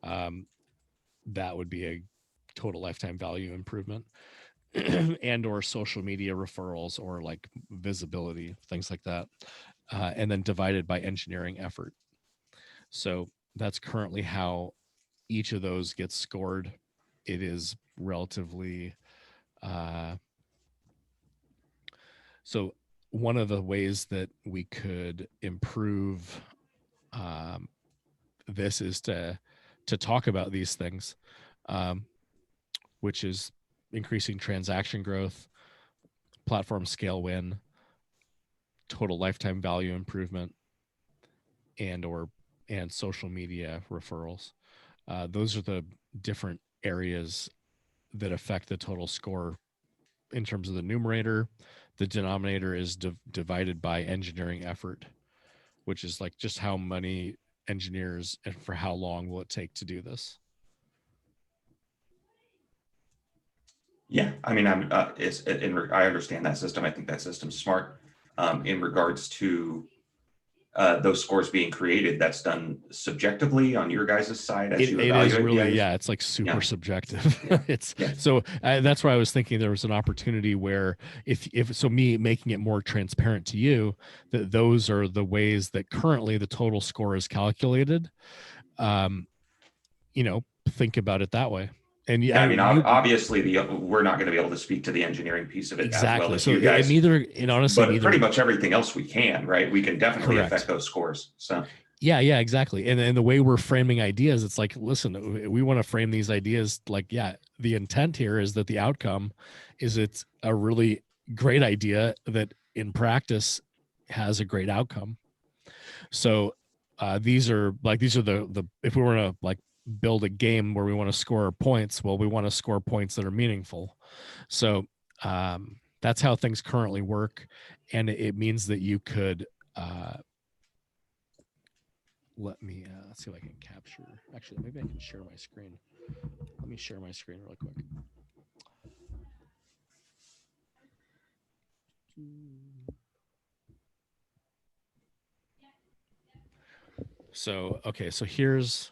That would be a total lifetime value improvement. And or social media referrals or like visibility, things like that. And then divided by engineering effort. So that's currently how each of those gets scored. It is relatively so one of the ways that we could improve this is to talk about these things, which is increasing transaction growth, platform scale win, total lifetime value improvement, and social media referrals. Those are the different areas that affect the total score in terms of the numerator. The denominator is divided by engineering effort, which is like just how many engineers and for how long will it take to do this. Yeah, I mean, I understand that system. I think that system's smart. In regards to those scores being created, that's done subjectively on your guys' side as you It evaluate is the really, items? yeah, it's like super Yeah. subjective. Yeah. It's Yeah. so that's why I was thinking there was an opportunity where if so me making it more transparent to you that those are the ways that currently the total score is calculated. Think about it that way. And Yeah, I mean, obviously, we're not going to be able to speak to the engineering piece of it exactly. as well as So you guys. honestly, But pretty much everything else we can, right? We can definitely Correct. affect those scores. So Yeah, yeah, exactly. And the way we're framing ideas, it's like, listen, we want to frame these ideas like, yeah, the intent here is that the outcome is it's a really great idea that in practice has a great outcome. So these are the if we were to like build a game where we want to score points, well, we want to score points that are meaningful. So that's how things currently work, and it means that you could let me let's see if I can capture. Actually, maybe I can share my screen. Let me share my screen really quick. So okay, so here's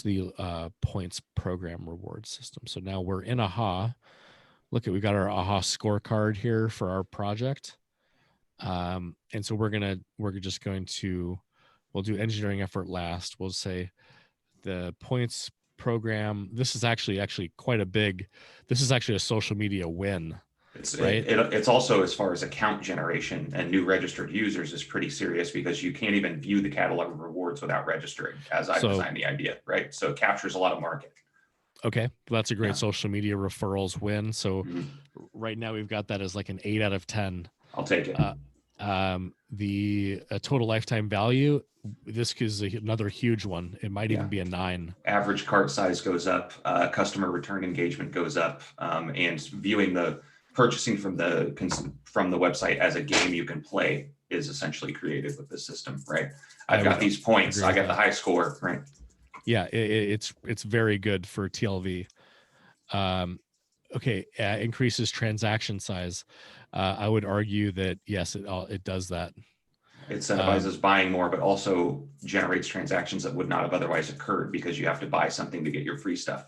the points program reward system. So now we're in AHA. Look at, we got our AHA scorecard here for our project. And so we're just going to, we'll do engineering effort last. We'll say the points program. This is actually quite a big, this is actually a social media win. Right. It's also, as far as account generation and new registered users, is pretty serious, because you can't even view the catalog of rewards without registering, as I designed the idea, right? So it captures a lot of market. Okay, well, that's a great social media referrals win. So right now we've got that as like an 8 out of 10. I'll take it. The total lifetime value, this is another huge one. It might even be a 9. Average cart size goes up, customer return engagement goes up, and viewing the purchasing from the website as a game you can play is essentially created with this system, right? I've got these points, I got the high score, right? Yeah, it's very good for TLV. Okay, increases transaction size. I would argue that yes, it does that. It incentivizes buying more, but also generates transactions that would not have otherwise occurred, because you have to buy something to get your free stuff.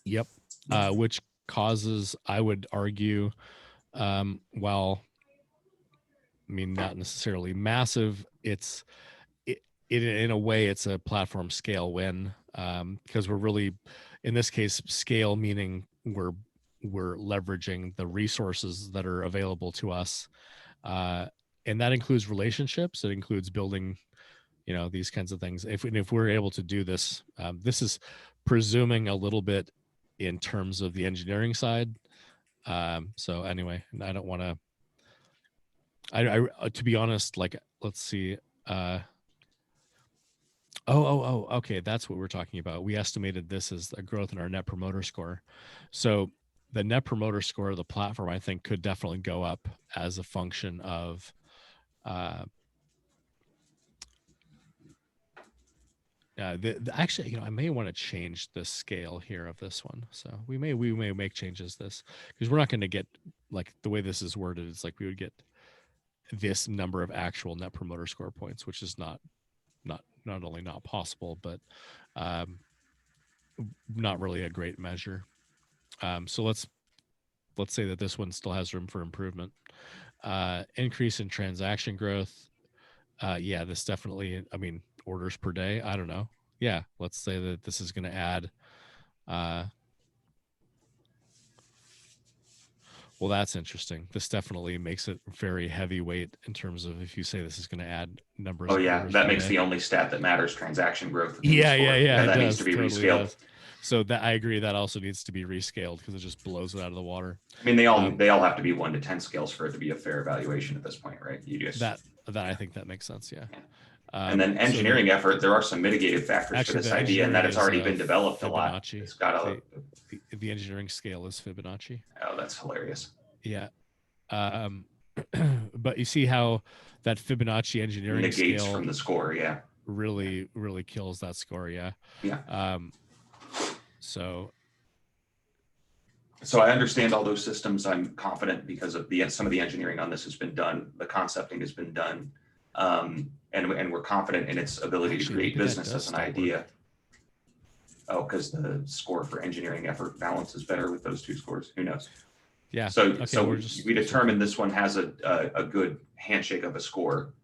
Yep, which causes, I would argue, while I mean not necessarily massive, it's in a way it's a platform scale win, because we're really, in this case, scale meaning we're leveraging the resources that are available to us, and that includes relationships. It includes building, these kinds of things. If we're able to do this, this is presuming a little bit in terms of the engineering side. So anyway, I don't want to. I to be honest, like, let's see. Okay, that's what we're talking about. We estimated this as a growth in our net promoter score. So the net promoter score of the platform, I think, could definitely go up as a function of actually, I may want to change the scale here of this one. So we may make changes this, because we're not going to get, like, the way this is worded, it's like we would get this number of actual net promoter score points, which is not only not possible, but not really a great measure. So let's say that this one still has room for improvement. Increase in transaction growth. Yeah, this definitely, I mean, orders per day, I don't know. Yeah, let's say that this is going to add well, that's interesting. This definitely makes it very heavyweight in terms of, if you say this is going to add numbers. Oh yeah, that makes the only stat that matters transaction growth. Yeah. That needs to be rescaled. So that, I agree, that also needs to be rescaled, because it just blows it out of the water. I mean, they all have to be 1 to 10 scales for it to be a fair evaluation at this point, right? You just that I think that makes sense. Yeah. And then engineering effort, there are some mitigated factors for this idea, and that it's already been developed a lot. It's got the engineering scale is Fibonacci. Oh, that's hilarious. Yeah. But you see how that Fibonacci engineering negates scale from the score. Yeah. Really kills that score. Yeah. Yeah. So I understand all those systems. I'm confident, because of some of the engineering on this has been done. The concepting has been done. And we're confident in its ability to create business as an idea. Oh, because the score for engineering effort balances better with those two scores. Who knows? Yeah. So okay, so we determined this one has a good handshake of a score.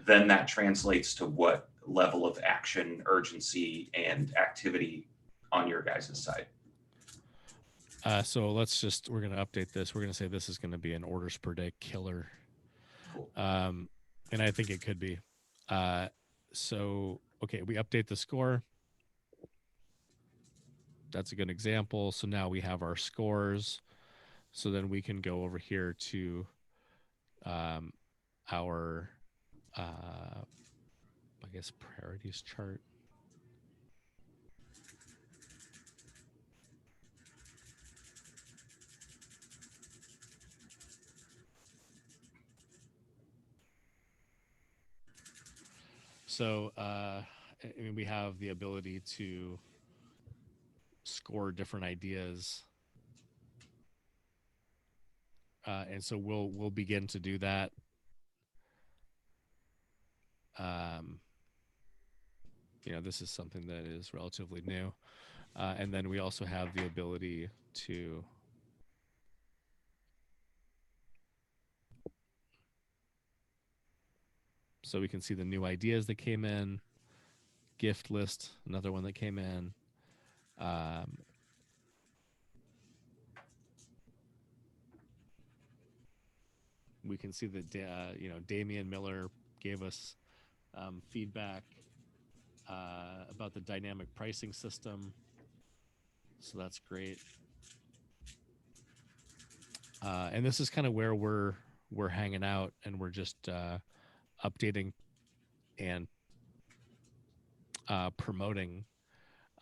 Then that translates to what level of action, urgency, and activity on your guys' side. So we're going to update this. We're going to say this is going to be an orders per day killer. Cool. And I think it could be. So, okay, we update the score. That's a good example. So now we have our scores. So then we can go over here to our, I guess, priorities chart. So, I mean, we have the ability to score different ideas. And so we'll begin to do that. You know, this is something that is relatively new. And then we also have the ability to so we can see the new ideas that came in, gift list, another one that came in. We can see that you know, Damian Miller gave us feedback about the dynamic pricing system, so that's great. And this is kind of where we're hanging out, and we're just updating and promoting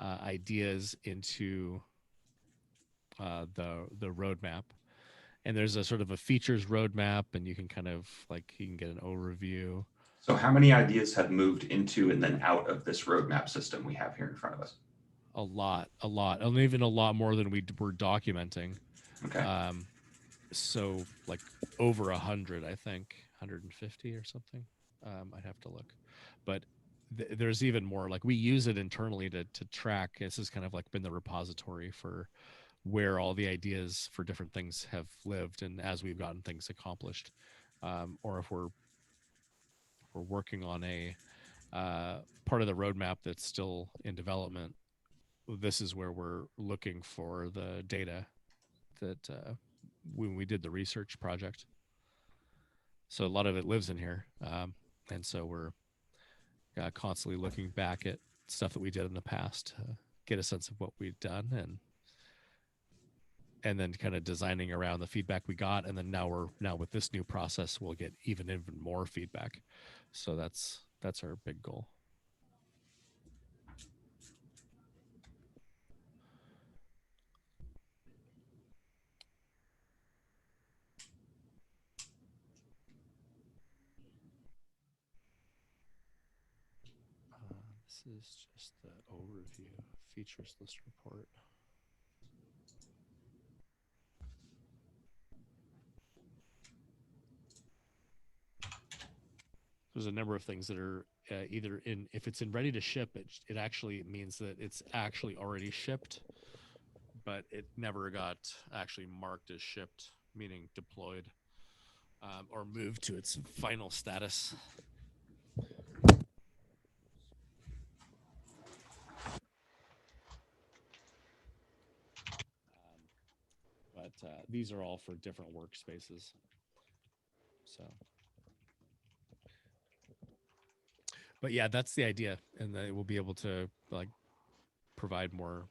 ideas into the roadmap. And there's a sort of a features roadmap, and you can kind of like, you can get an overview. So how many ideas have moved into and then out of this roadmap system we have here in front of us? A lot, and even a lot more than we were documenting. Okay. So like over 100, I think 150 or something. I'd have to look, but there's even more. Like, we use it internally to track. This has kind of like been the repository for where all the ideas for different things have lived, and as we've gotten things accomplished, or if we're working on a part of the roadmap that's still in development, this is where we're looking for the data that when we did the research project. So a lot of it lives in here, and so we're constantly looking back at stuff that we did in the past to get a sense of what we've done, and then kind of designing around the feedback we got. And then now with this new process, we'll get even more feedback. So that's our big goal. This is just the overview features list report. There's a number of things that are either in, if it's in ready to ship, it actually means that it's actually already shipped, but it never got actually marked as shipped, meaning deployed, or moved to its final status. But these are all for different workspaces. So, but yeah, that's the idea, and then we'll be able to like provide more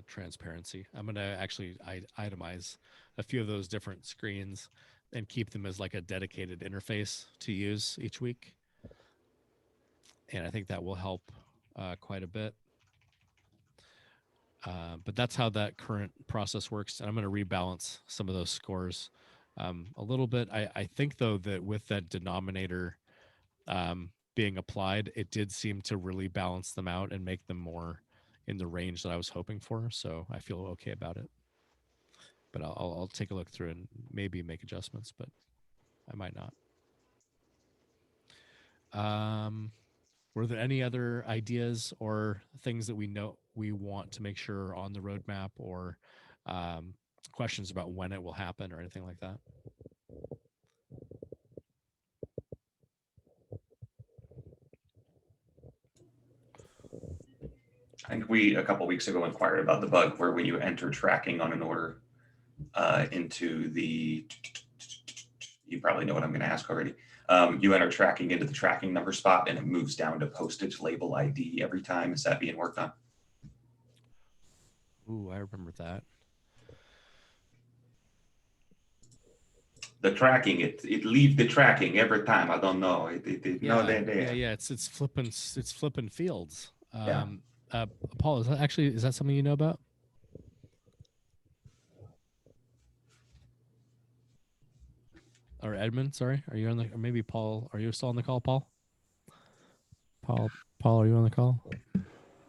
transparency. I'm going to actually itemize a few of those different screens and keep them as like a dedicated interface to use each week. And I think that will help quite a bit. But that's how that current process works. And I'm going to rebalance some of those scores a little bit. I think, though, that with that denominator being applied, it did seem to really balance them out and make them more in the range that I was hoping for. So I feel okay about it. But I'll take a look through and maybe make adjustments, but I might not. Were there any other ideas or things that we know we want to make sure are on the roadmap, or questions about when it will happen or anything like that? I think we, a couple weeks ago, inquired about the bug where when you enter tracking on an order into the, you probably know what I'm going to ask already, You enter tracking into the tracking number spot and it moves down to postage label ID every time. Is that being worked on? Ooh, I remember that. The tracking, it leave the tracking every time. I don't know. No, Yeah. It's flipping fields. Yeah. Paul, is that something you know about? Or Edmund, sorry, are you on the? Or maybe Paul, are you still on the call, Paul? Paul, are you on the call?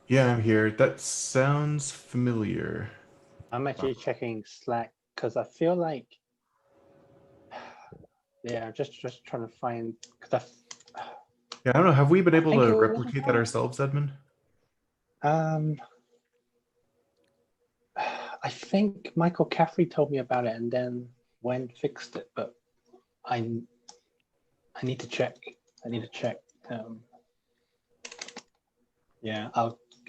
Yeah, I'm here. That sounds familiar. I'm actually checking Slack because I feel like, yeah, I'm just trying to find because Yeah, I don't know. Have we been able think to it was replicate that ourselves, Edmund? I think Michael Caffrey told me about it and then went fixed it, but I need to check. Yeah,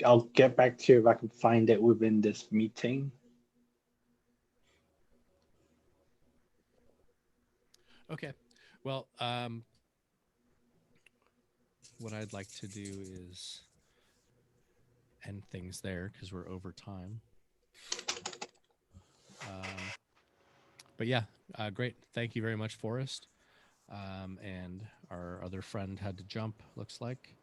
I'll get back to you if I can find it within this meeting. Okay. Well, what I'd like to do is end things there because we're over time. But yeah, great. Thank you very much, Forrest. And our other friend had to jump, looks like.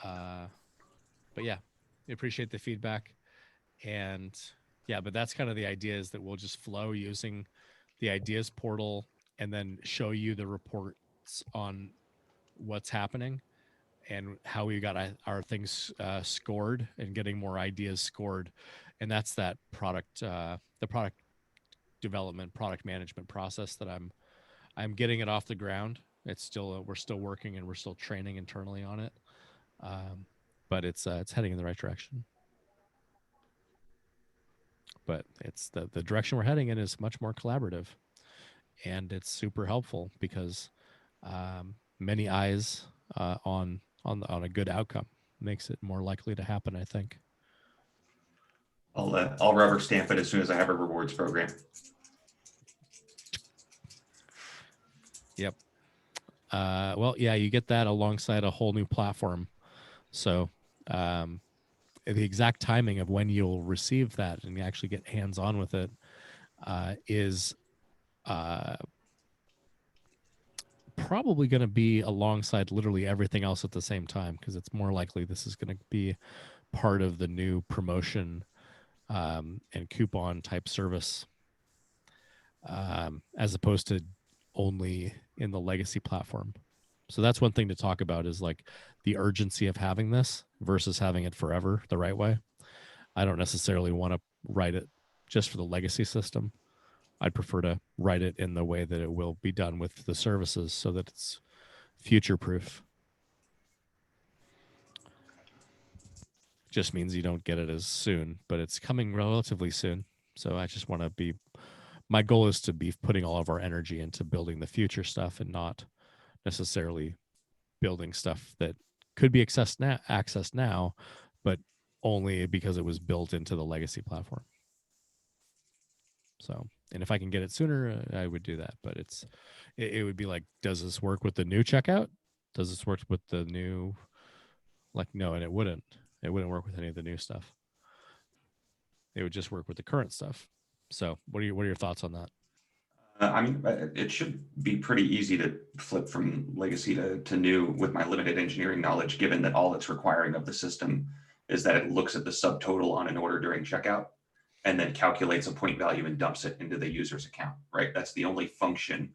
But yeah, we appreciate the feedback. And yeah, but that's kind of the idea, is that we'll just flow using the ideas portal and then show you the reports on what's happening and how we got our things scored and getting more ideas scored. And that's that product, the product development, product management process that I'm getting it off the ground. It's still, we're still working and we're still training internally on it. But it's heading in the right direction. But it's the direction we're heading in is much more collaborative, and it's super helpful because many eyes on a good outcome makes it more likely to happen, I think. I'll rubber stamp it as soon as I have a rewards program. Yep. Well, yeah, you get that alongside a whole new platform. So the exact timing of when you'll receive that and actually get hands-on with it is probably going to be alongside literally everything else at the same time, because it's more likely this is going to be part of the new promotion and coupon type service, as opposed to only in the legacy platform. So that's one thing to talk about, is like the urgency of having this versus having it forever the right way. I don't necessarily want to write it just for the legacy system. I'd prefer to write it in the way that it will be done with the services so that it's future proof. Just means you don't get it as soon, but it's coming relatively soon. So I just want to be, my goal is to be putting all of our energy into building the future stuff and not necessarily building stuff that could be accessed now, but only because it was built into the legacy platform. So, and if I can get it sooner, I would do that. But it would be like, does this work with the new checkout? Does this work with the new, like, no, and it wouldn't work with any of the new stuff. It would just work with the current stuff. So what are your thoughts on that? I mean, it should be pretty easy to flip from legacy to new with my limited engineering knowledge, given that all it's requiring of the system is that it looks at the subtotal on an order during checkout and then calculates a point value and dumps it into the user's account, right? That's the only function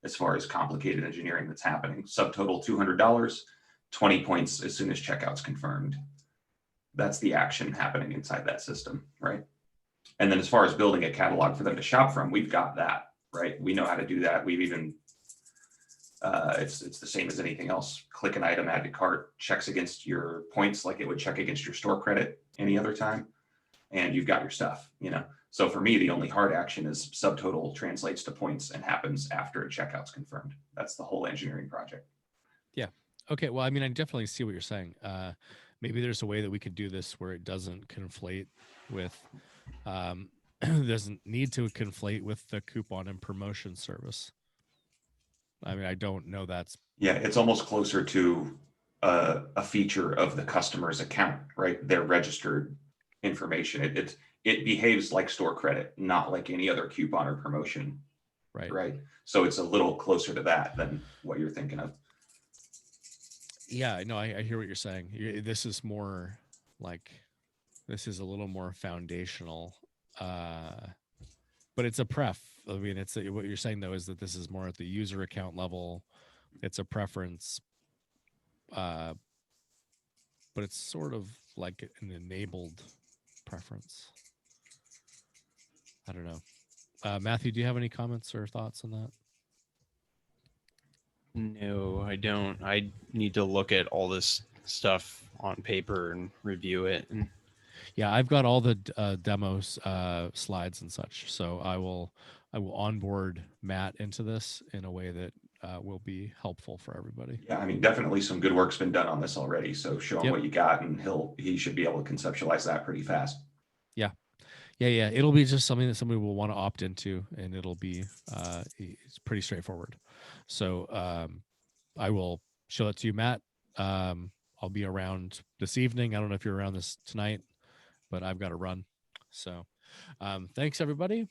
as far as complicated engineering that's happening. Subtotal $200, 20 points as soon as checkout's confirmed. That's the action happening inside that system, right? And then as far as building a catalog for them to shop from, we've got that. Right, we know how to do that. We've even it's the same as anything else. Click an item, add to cart, checks against your points like it would check against your store credit any other time, and you've got your stuff. You know, so for me, the only hard action is subtotal translates to points and happens after a checkout's confirmed. That's the whole engineering project. Yeah. Okay. Well, I mean, I definitely see what you're saying. Maybe there's a way that we could do this where it doesn't conflate with. Doesn't need to conflate with the coupon and promotion service. I mean, I don't know that's Yeah, it's almost closer to a feature of the customer's account, right? Their registered information. It behaves like store credit, not like any other coupon or promotion, right. right? So it's a little closer to that than what you're thinking of. Yeah, no, I hear what you're saying. This is more like, this is a little more foundational, but it's a pref. I mean, what you're saying though is that this is more at the user account level. It's a preference, but it's sort of like an enabled preference. I don't know. Matthew, do you have any comments or thoughts on that? No, I don't. I need to look at all this stuff on paper and review it. And Yeah, I've got all the demos, slides and such. So I will onboard Matt into this in a way that will be helpful for everybody. Yeah, I mean, definitely some good work's been done on this already. So show him Yep. what you got, and he should be able to conceptualize that pretty fast. Yeah. It'll be just something that somebody will want to opt into, and it'll be it's pretty straightforward. So I will show that to you, Matt. I'll be around this evening. I don't know if you're around this tonight, but I've got to run. So thanks everybody,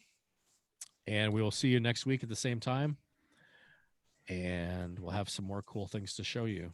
and we will see you next week at the same time, and we'll have some more cool things to show you.